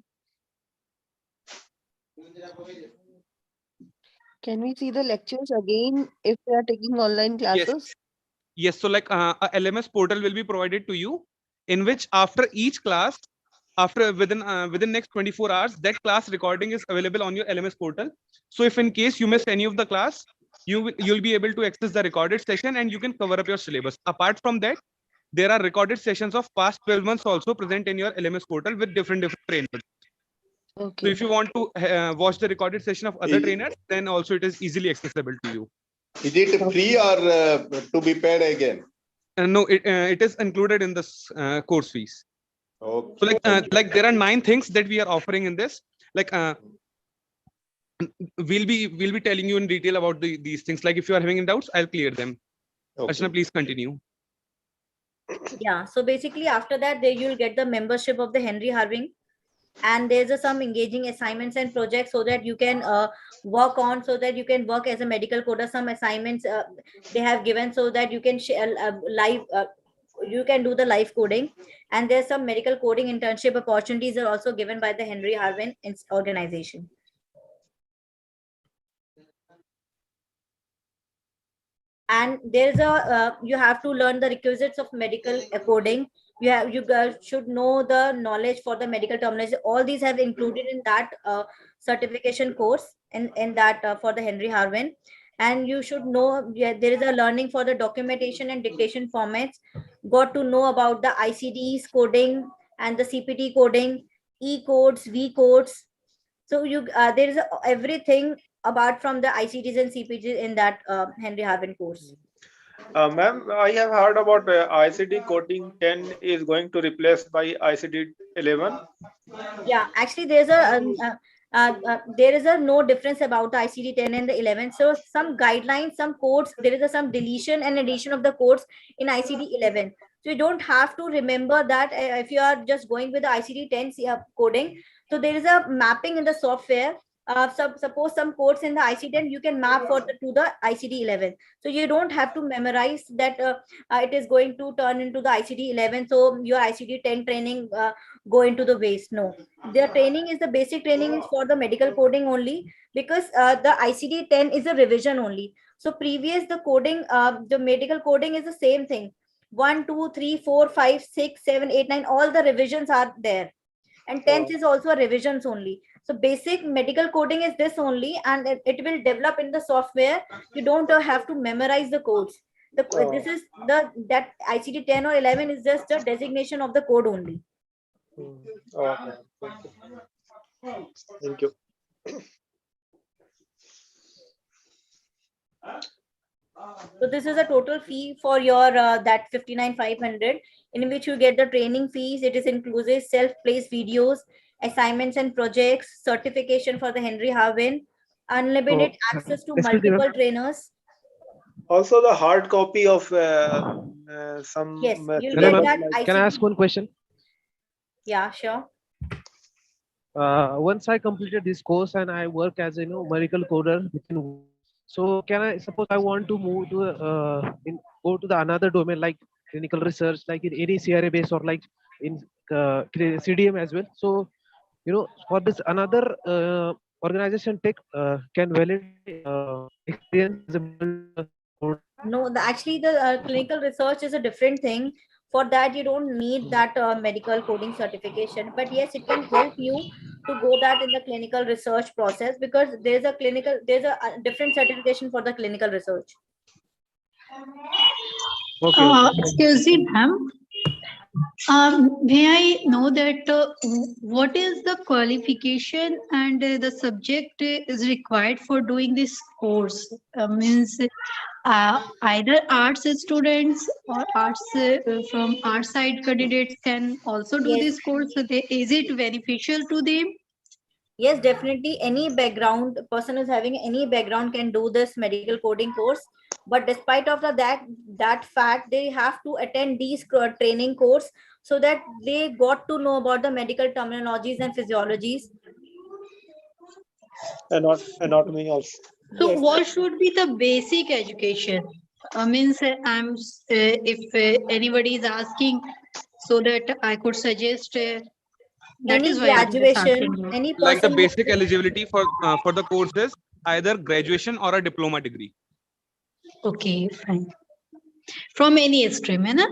Can we see the lectures again if we are taking online classes?
Yes. So like a LMS portal will be provided to you, in which after each class, within next 24 hours, that class recording is available on your LMS portal. So if in case you missed any of the class, you'll be able to access the recorded session and you can cover up your syllabus. Apart from that, there are recorded sessions of past 12 months also present in your LMS portal with different trainers.
Okay.
So if you want to watch the recorded session of other trainers, then also it is easily accessible to you.
Is it free or to be paid again?
No, it is included in this course fees.
Okay.
So like there are 9 things that we are offering in this. Like we'll be telling you in detail about these things. Like if you are having any doubts, I'll clear them.
Okay.
Ashna, please continue.
Yeah, so basically after that, you'll get the membership of the Henry Harvin, and there's some engaging assignments and projects so that you can work on, so that you can work as a medical coder. Some assignments they have given so that you can share live. You can do the live coding, and there's some medical coding internship opportunities are also given by the Henry Harvin organization. And there's you have to learn the requisites of medical coding. You guys should know the knowledge for the medical terminology. All these have included in that certification course in that for the Henry Harvin. And you should know, there is a learning for the documentation and dictation formats. Got to know about the ICDs coding and the CPT coding, E codes, V codes. So there is everything apart from the ICDs and CPTs in that Henry Harvin course.
Ma'am, I have heard about ICD coding 10 is going to replace by ICD 11.
Yeah, actually there's there is no difference about the ICD 10 and the 11. So some guidelines, some codes, there is some deletion and addition of the codes in ICD 11. So you don't have to remember that if you are just going with the ICD 10 coding. So there is a mapping in the software. Suppose some codes in the ICD 10 you can map to the ICD 11. So you don't have to memorize that it is going to turn into the ICD 11. So your ICD 10 training go into the waste. No, their training is the basic training is for the medical coding only, because the ICD 10 is a revision only. So previous the coding, the medical coding is the same thing. 1, 2, 3, 4, 5, 6, 7, 8, 9, all the revisions are there. And 10th is also a revisions only. So basic medical coding is this only, and it will develop in the software. You don't have to memorize the codes. This is that ICD 10 or 11 is just a designation of the code only.
Okay. Thank you.
So this is a total fee for your that 59,500, in which you get the training fees. It is inclusive self-placed videos, assignments and projects, certification for the Henry Harvin, unlimited access to multiple trainers.
Also, the hard copy of some.
Yes, you get that.
Can I ask one question?
Yeah, sure.
Once I completed this course and I work as a medical coder, so can I suppose I want to move to go to the another domain like clinical research, like in any CRA base or like in CDM as well. So for this another organization can validate experience as a
no, actually the clinical research is a different thing. For that you don't need that medical coding certification, but yes, it can help you to go that in the clinical research process, because there's a different certification for the clinical research.
Excuse me, ma'am. May I know that what is the qualification and the subject is required for doing this course? Means either arts students or arts from our side candidates can also do
Yes.
this course. So is it beneficial to them?
Yes, definitely. Any background person is having any background can do this medical coding course. But despite of that fact, they have to attend these training course so that they got to know about the medical terminologies and physiologies.
Anatomy also.
So
Yes.
what should be the basic education? Means if anybody is asking, so that I could suggest. That
Any
is why I'm just
graduation,
asking you.
any
Like the
person
basic eligibility for the course is either graduation or a diploma degree.
Okay, fine. From any stream, है ना?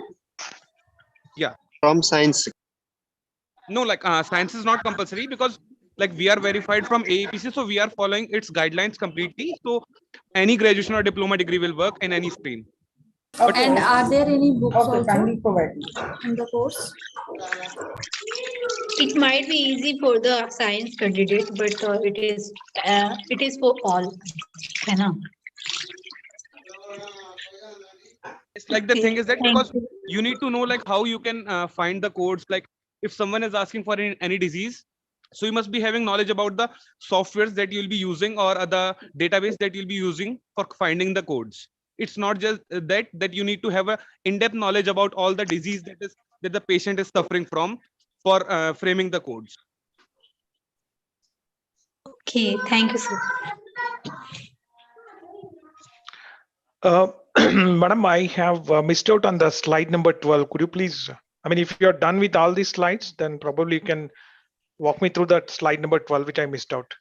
Yeah.
From science.
No, like science is not compulsory because like we are verified from AEPC, so we are following its guidelines completely. So any graduation or diploma degree will work in any stream.
Okay. And are there any books also
kindly provide.
in the course?
It might be easy for the science candidate, but it is for all. है ना?
It's like the
Okay,
thing is that
thank
because
you.
you need to know like how you can find the codes. Like if someone is asking for any disease, so you must be having knowledge about the softwares that you'll be using or the database that you'll be using for finding the codes. It's not just that you need to have a in-depth knowledge about all the disease that the patient is suffering from for framing the codes.
Okay, thank you, sir.
Madam, I have missed out on the slide number 12. Could you please, I mean, if you're done with all these slides, then probably you can walk me through that slide number 12, which I missed out.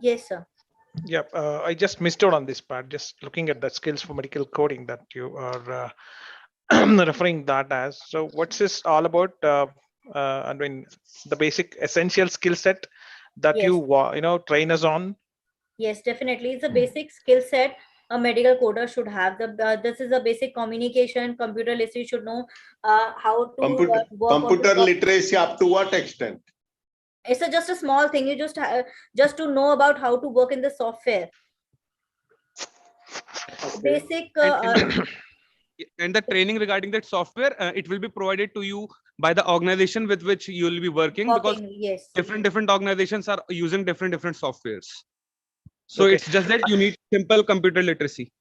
Yes, sir.
Yeah, I just missed out on this part, just looking at the skills for medical coding that you are referring that as. So what's this all about? I mean, the basic essential skill set that
Yes.
you train us on.
Yes, definitely. It's a basic skill set a medical coder should have. This is a basic communication. Computer literacy should know how to work.
Computer literacy up to what extent?
It's just a small thing. You just to know about how to work in the software.
Okay.
Basic.
And the training regarding that software, it will be provided to you by the organization with which you will be working, because
yes,
different organizations are using different softwares. So
Okay.
it's just that you need simple computer literacy.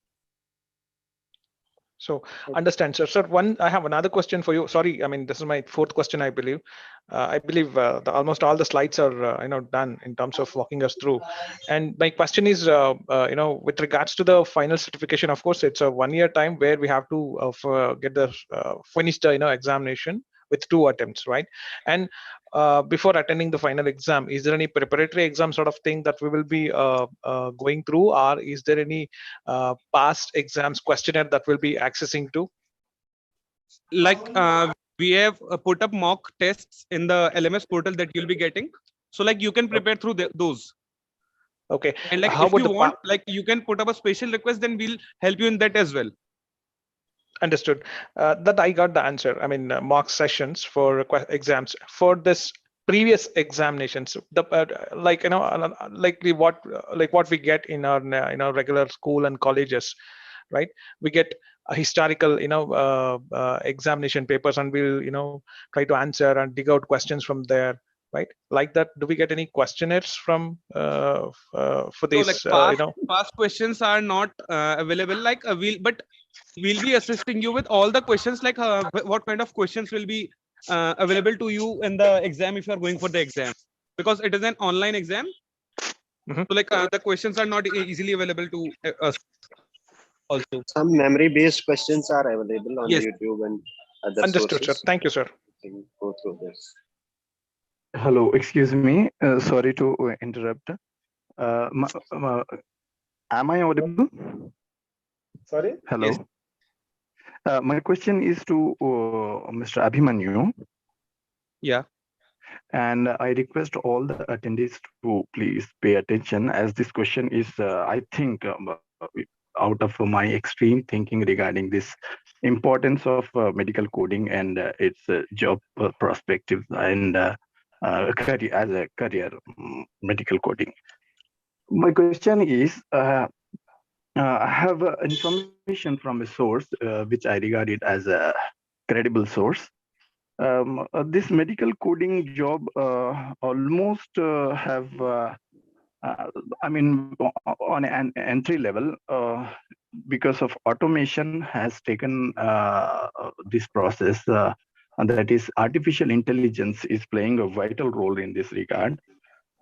So understand, sir. Sir, I have another question for you. Sorry, I mean, this is my fourth question, I believe. I believe almost all the slides are done in terms of walking us through. And my question is, with regards to the final certification, of course, it's a 1 year time where we have to get the finished examination with 2 attempts, right? And before attending the final exam, is there any preparatory exam sort of thing that we will be going through, or is there any past exams questionnaire that we'll be accessing to?
Like we have put up mock tests in the LMS portal that you'll be getting. So like you can prepare through those.
Okay.
And like
how
if
about
you want, like you can put up a special request, then we'll help you in that as well.
Understood. That I got the answer. I mean, mock sessions for exams for this previous examinations. The what we get in our regular school and colleges, right? We get a historical examination papers, and we'll try to answer and dig out questions from there, right? Like that. Do we get any questionnaires from for these?
So like past questions are not available. Like we'll be assisting you with all the questions, like what kind of questions will be available to you in the exam if you are going for the exam, because it is an online exam.
Mm-hmm.
So like the questions are not easily available to us also.
Some memory based questions are available on
Yes.
YouTube and other
Understood,
sources.
sir. Thank you, sir.
You can go through this.
Hello, excuse me. Sorry to interrupt. Am I audible?
Sorry?
Hello.
Yes.
My question is to Mr. Abhimanyu.
Yeah.
And I request all the attendees to please pay attention, as this question is, I think, out of my extreme thinking regarding this importance of medical coding and its job perspectives and career as a career medical coding. My question is, I have information from a source which I regard it as a credible source. This medical coding job almost have, I mean, on an entry level, because of automation has taken this process, and that is artificial intelligence is playing a vital role in this regard.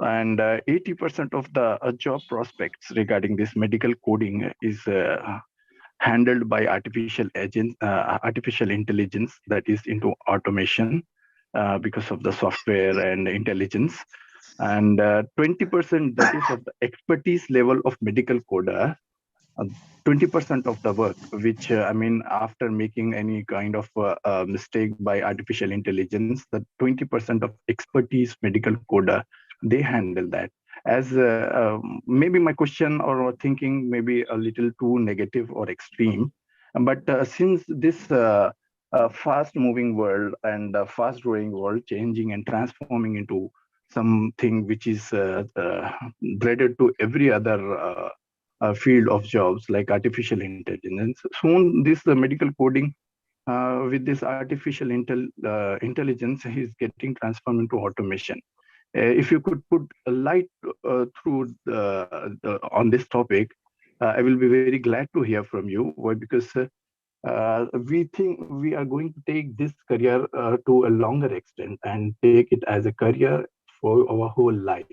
And 80% of the job prospects regarding this medical coding is handled by artificial intelligence, that is into automation because of the software and intelligence. And 20% that is of the expertise level of medical coder, 20% of the work, which I mean, after making any kind of mistake by artificial intelligence, the 20% of expertise medical coder, they handle that. As maybe my question or thinking may be a little too negative or extreme, but since this fast moving world and fast growing world changing and transforming into something which is dreaded to every other field of jobs like artificial intelligence, soon this medical coding with this artificial intelligence is getting transformed into automation. If you could put a light through on this topic, I will be very glad to hear from you. Why? Because we think we are going to take this career to a longer extent and take it as a career for our whole life.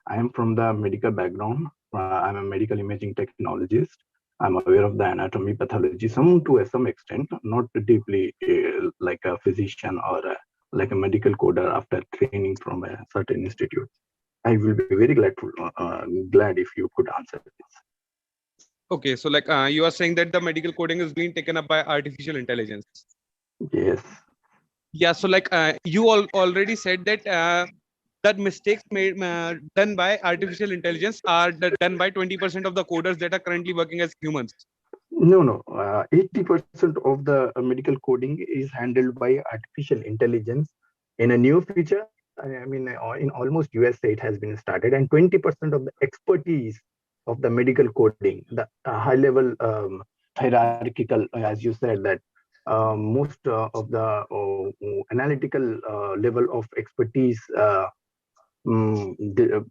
I am from the medical background. I'm a medical imaging technologist. I'm aware of the anatomy, pathology, to some extent, not deeply like a physician or like a medical coder after training from a certain institute. I will be very glad if you could answer this.
Okay, so like you are saying that the medical coding is being taken up by artificial intelligence.
Yes.
Yeah, so like you already said that that mistakes made done by artificial intelligence are done by 20% of the coders that are currently working as humans.
No. 80% of the medical coding is handled by artificial intelligence. In a new feature, I mean, in almost USA it has been started, and 20% of the expertise of the medical coding, the high-level hierarchical, as you said, that most of the analytical level of expertise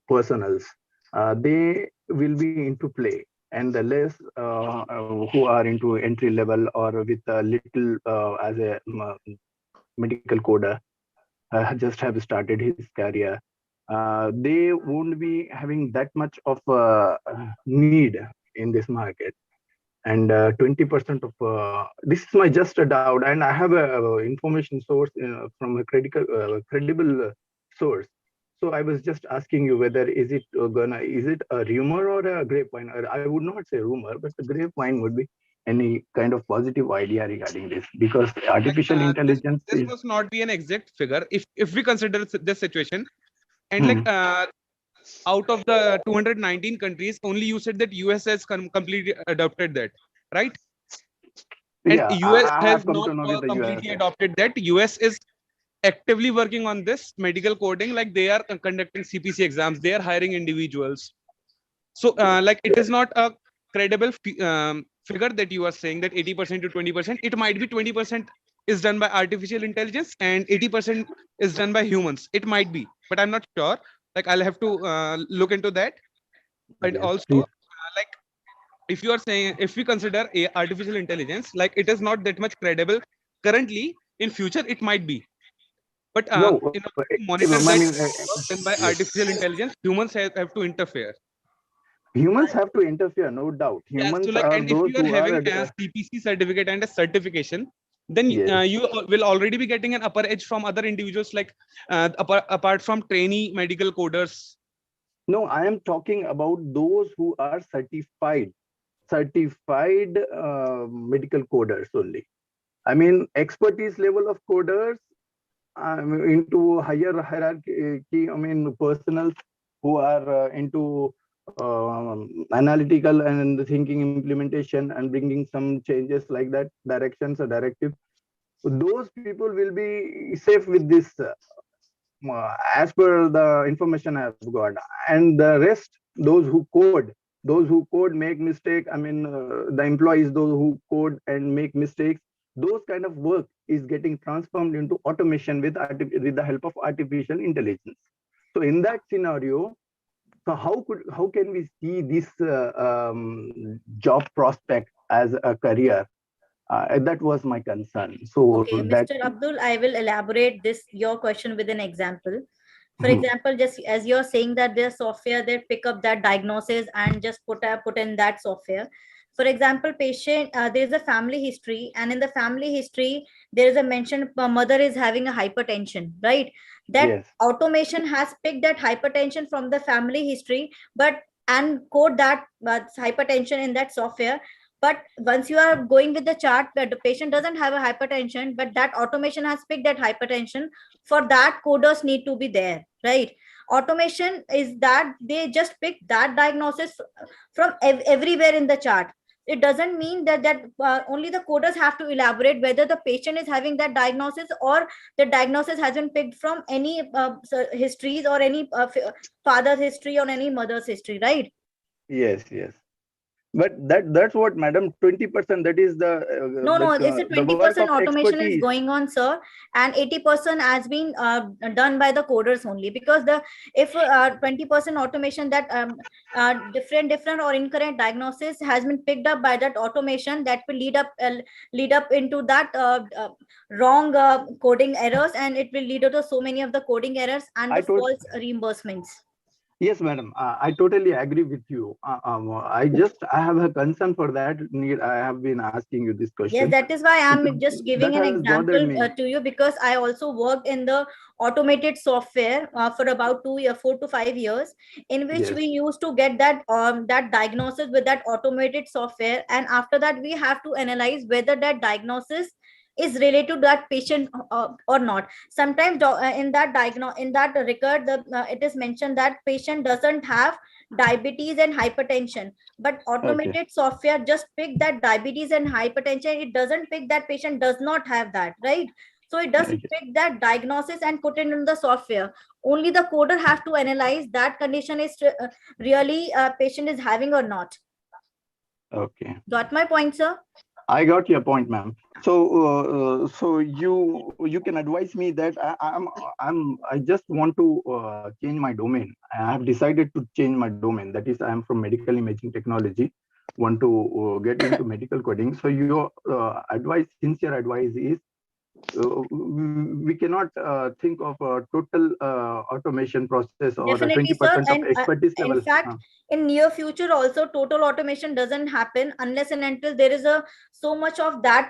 personals, they will be into play. And the less who are into entry level or with a little as a medical coder just have started his career, they won't be having that much of need in this market. And 20% of this is my just a doubt, and I have a information source from a credible source. So I was just asking you whether is it a rumor or a grapevine? Or I would not say rumor, but the grapevine would be any kind of positive idea regarding this, because artificial intelligence
this must not be an exact figure if we consider this situation. And like out of the 219 countries, only you said that US has completely adopted that, right? And
yeah,
US
I
has
have come
not
to know with the
completely
US.
adopted that. US is actively working on this medical coding, like they are conducting CPC exams, they are hiring individuals. So like it is not a credible figure that you are saying that 80% to 20%. It might be 20% is done by artificial intelligence and 80% is done by humans. It might be, but I'm not sure. Like I'll have to look into that. And
Yes,
also like if you are saying, if we consider artificial intelligence, like it is not that much credible currently. In future it might be, but
no,
in order to monitor
I mean,
that work done by artificial intelligence, humans have to interfere.
humans have to interfere, no doubt.
Yeah, so
Humans
like,
are
and if
those
you are
who
having
are
a CPC certificate and a certification, then
yes.
you will already be getting an upper edge from other individuals, like apart from trainee medical coders.
No, I am talking about those who are certified medical coders only. I mean, expertise level of coders into higher hierarchy. I mean, personals who are into analytical and thinking implementation and bringing some changes like that, directions or directives. Those people will be safe with this as per the information I've got. And the rest, those who code, make mistake. I mean, the employees, those who code and make mistakes, those kind of work is getting transformed into automation with the help of artificial intelligence. So in that scenario, so how can we see this job prospect as a career? That was my concern. So
okay,
that,
Mr. Abdul, I will elaborate your question with an example. For example, just as you're saying that there's software that pick up that diagnosis and just put in that software. For example, patient, there is a family history, and in the family history, there is a mention mother is having a hypertension, right? That
yes,
automation has picked that hypertension from the family history, and code that hypertension in that software. But once you are going with the chart that the patient doesn't have a hypertension, but that automation has picked that hypertension, for that coders need to be there, right? Automation is that they just pick that diagnosis from everywhere in the chart. It doesn't mean that only the coders have to elaborate whether the patient is having that diagnosis or the diagnosis has been picked from any histories or any father's history or any mother's history, right?
yes. But that's what, madam, 20%, that is the
No, it's a 20% automation is
expertise.
going on, sir, and 80% has been done by the coders only, because if 20% automation that different or incorrect diagnosis has been picked up by that automation, that will lead up into that wrong coding errors, and it will lead to so many of the coding errors and the false reimbursements.
Yes, madam, I totally agree with you. I have a concern for that. I have been asking you this question.
Yes, that is why I'm just giving an example to you, because I also worked in the automated software for about 4 to 5 years, in which we used to get that diagnosis with that automated software, and after that we have to analyze whether that diagnosis is related to that patient or not. Sometimes in that record, it is mentioned that patient doesn't have diabetes and hypertension, but automated software just pick that diabetes and hypertension. It doesn't pick that patient does not have that, right? So it does pick that diagnosis and put it in the software. Only the coder has to analyze that condition is really patient is having or not.
Okay.
Got my point, sir?
I got your point, ma'am. So, so you can advise me that I just want to change my domain. I have decided to change my domain. That is, I am from medical imaging technology. Want to get into medical coding. So your advice, sincere advice is, we cannot think of a total automation process or
definitely,
20%
sir.
of expertise level.
In fact, in near future also, total automation doesn't happen unless and until there is so much of that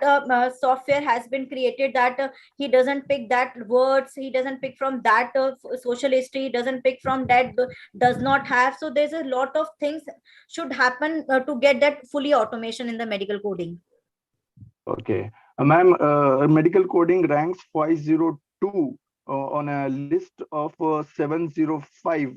software has been created that he doesn't pick that words, he doesn't pick from that social history, doesn't pick from that does not have. So there's a lot of things should happen to get that fully automation in the medical coding.
Okay. Ma'am, medical coding ranks 502 on a list of 705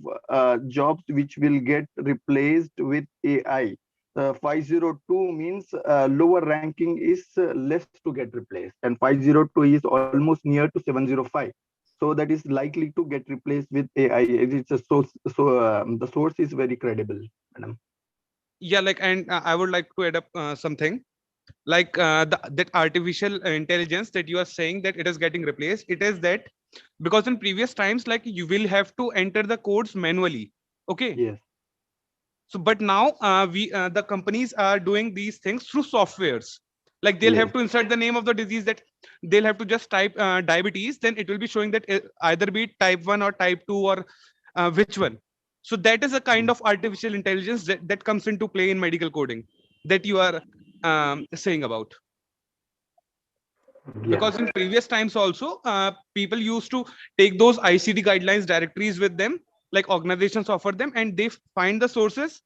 jobs which will get replaced with AI. 502 means lower ranking is less to get replaced, and 502 is almost near to 705. So that is likely to get replaced with AI. It's a source, so the source is very credible, madam.
Yeah, like, and I would like to add up something. Like that artificial intelligence that you are saying that it is getting replaced, it is that because in previous times, like, you will have to enter the codes manually. Okay.
Yes.
So, but now the companies are doing these things through softwares. Like they'll have to insert the name of the disease, that they'll have to just type diabetes, then it will be showing that either be type 1 or type 2 or which one. So that is a kind of artificial intelligence that comes into play in medical coding that you are saying about. Because in previous times also, people used to take those ICD guidelines directories with them, like organizations offer them, and they find the sources,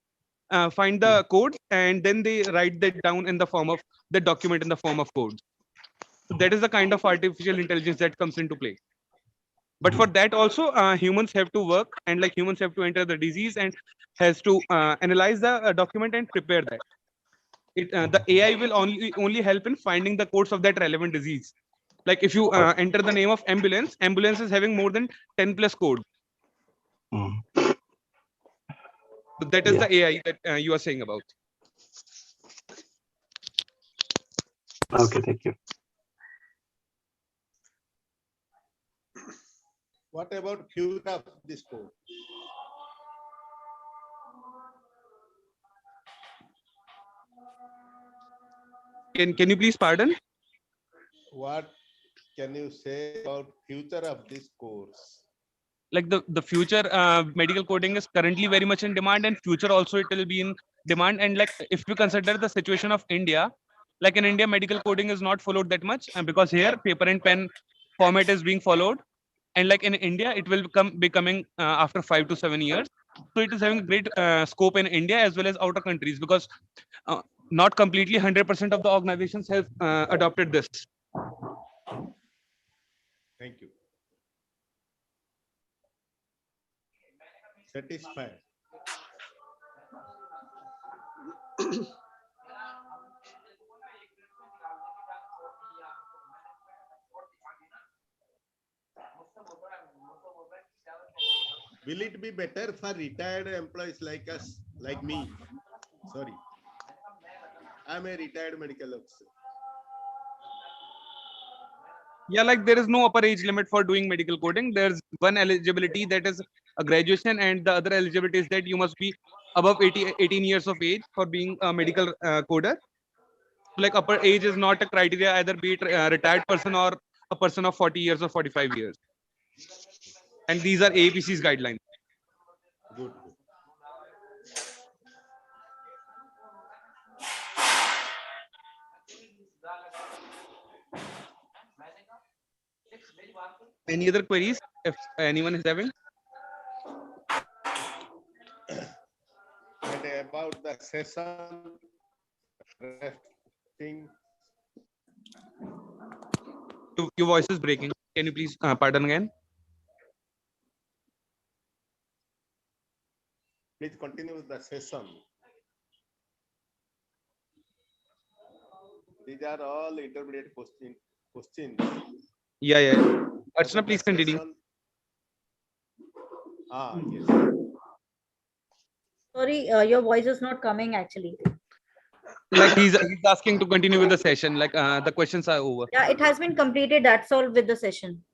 find the codes, and then they write that down in the form of the document in the form of codes. So that is the kind of artificial intelligence that comes into play. But for that also, humans have to work, and like humans have to enter the disease and has to analyze the document and prepare that. The AI will only help in finding the codes of that relevant disease. Like if you enter the name of ambulance is having more than 10 plus code. So that is the AI that you are saying about.
Okay, thank you.
What about future of this code?
Can you please pardon?
What can you say about future of this course?
Like the future medical coding is currently very much in demand, and future also it will be in demand. And like if we consider the situation of India, like in India, medical coding is not followed that much, and because here paper and pen format is being followed, and like in India, it will becoming after 5 to 7 years. So it is having great scope in India as well as outer countries, because not completely 100% of the organizations have adopted this.
Thank you. Satisfied. Will it be better for retired employees like us, like me? Sorry, I'm a retired medical officer.
Yeah, like there is no upper age limit for doing medical coding. There's one eligibility, that is a graduation, and the other eligibility is that you must be above 18 years of age for being a medical coder. Like upper age is not a criteria, either be it a retired person or a person of 40 years or 45 years. And these are AAPC's guidelines.
Good.
Any other queries if anyone is having?
And about the session thing.
Your voice is breaking. Can you please pardon again?
Please continue with the session. These are all intermediate questions.
Yeah. Archana, please continue.
Yes.
Sorry, your voice is not coming actually.
Like he's asking to continue with the session. Like the questions are over.
Yeah, it has been completed. That's all with the session.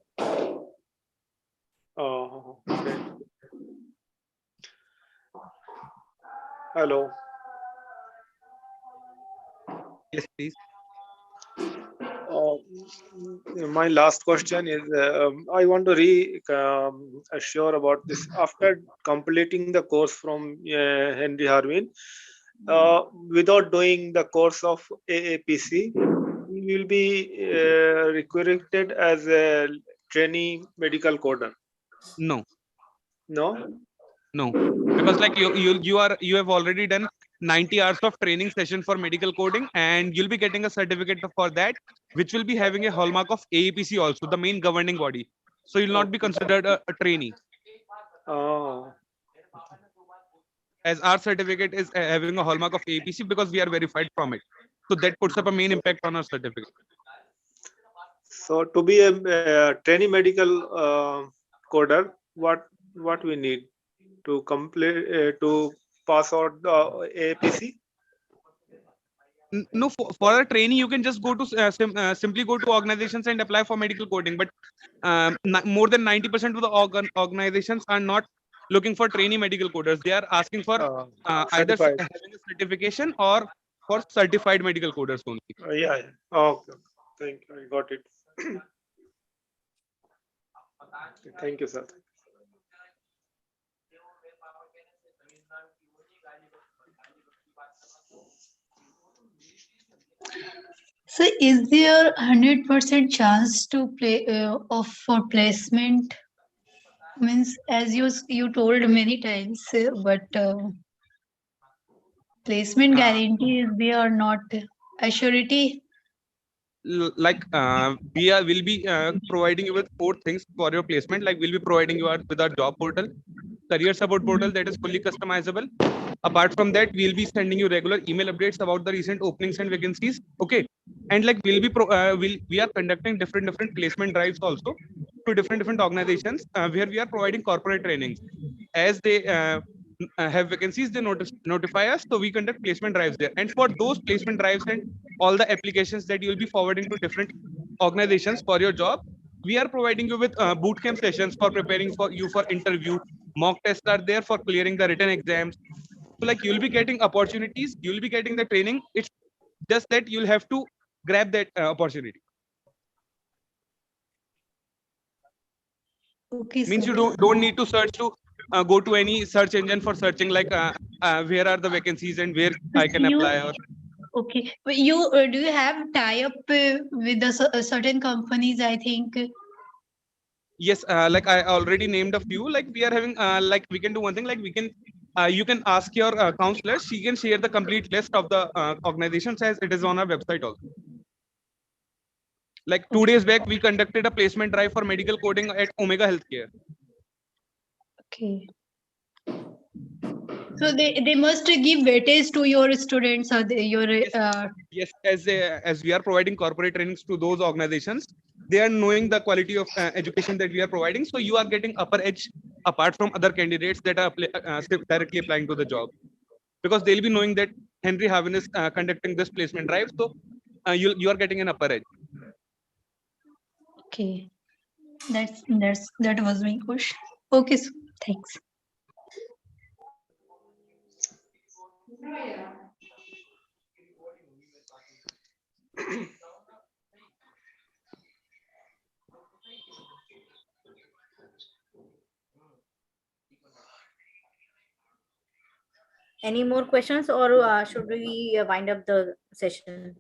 Oh, okay. Hello.
Yes, please.
My last question is, I want to assure about this. After completing the course from Henry Harvin, without doing the course of AAPC, we will be recruited as a trainee medical coder.
No.
No.
Because like you have already done 90 hours of training session for medical coding, and you'll be getting a certificate for that, which will be having a hallmark of AAPC also, the main governing body. So you'll not be considered a trainee.
Oh.
As our certificate is having a hallmark of AAPC because we are verified from it. So that puts up a main impact on our certificate.
So to be a trainee medical coder, what we need to complete to pass out the AAPC?
No, for a trainee, you can just go to simply go to organizations and apply for medical coding. But more than 90% of the organizations are not looking for trainee medical coders. They are asking for either having a certification or for certified medical coders only.
Yeah. Okay. Thank you. I got it. Thank you, sir.
So, is there 100% chance to play for placement? Means, as you told many times, but placement guarantees they are not a surety.
we will be providing you with 4 things for your placement. Like we'll be providing you with our job portal, career support portal that is fully customizable. Apart from that, we'll be sending you regular email updates about the recent openings and vacancies. Okay, and like we are conducting different placement drives also to different organizations where we are providing corporate trainings. As they have vacancies, they notify us, so we conduct placement drives there. And for those placement drives and all the applications that you'll be forwarding to different organizations for your job, we are providing you with boot camp sessions for preparing for you for interview. Mock tests are there for clearing the written exams. So like you'll be getting opportunities, you'll be getting the training. It's just that you'll have to grab that opportunity.
Okay,
Means
sir.
you don't need to search to go to any search engine for searching like where are the vacancies and where I can apply. Or
Okay, but you do you have tie-up with the certain companies? I think.
Yes, like I already named a few. Like we are having, like we can do one thing. Like we can, you can ask your counselor. She can share the complete list of the organizations as it is on our website also. Like 2 days back, we conducted a placement drive for medical coding at Omega Healthcare.
Okay. So they must give weightage to your students or your.
Yes, as we are providing corporate trainings to those organizations, they are knowing the quality of education that we are providing. So you are getting upper edge apart from other candidates that are directly applying to the job, because they'll be knowing that Henry Harvin is conducting this placement drive. So you are getting an upper edge.
Okay, that was my question. Okay, so thanks.
Any more questions, or should we wind up the session?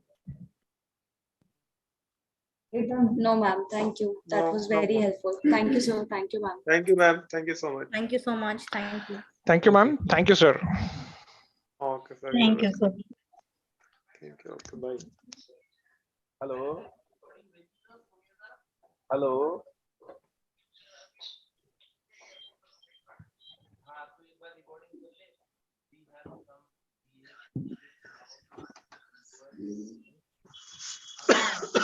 No, ma'am. Thank you. That was very helpful. Thank you, sir. Thank you, ma'am.
Thank you, ma'am. Thank you so much.
Thank you so much. Thank you.
Thank you, ma'am. Thank you, sir.
Okay, sir.
Thank you, sir.
Thank you. Okay, bye. Hello. Hello.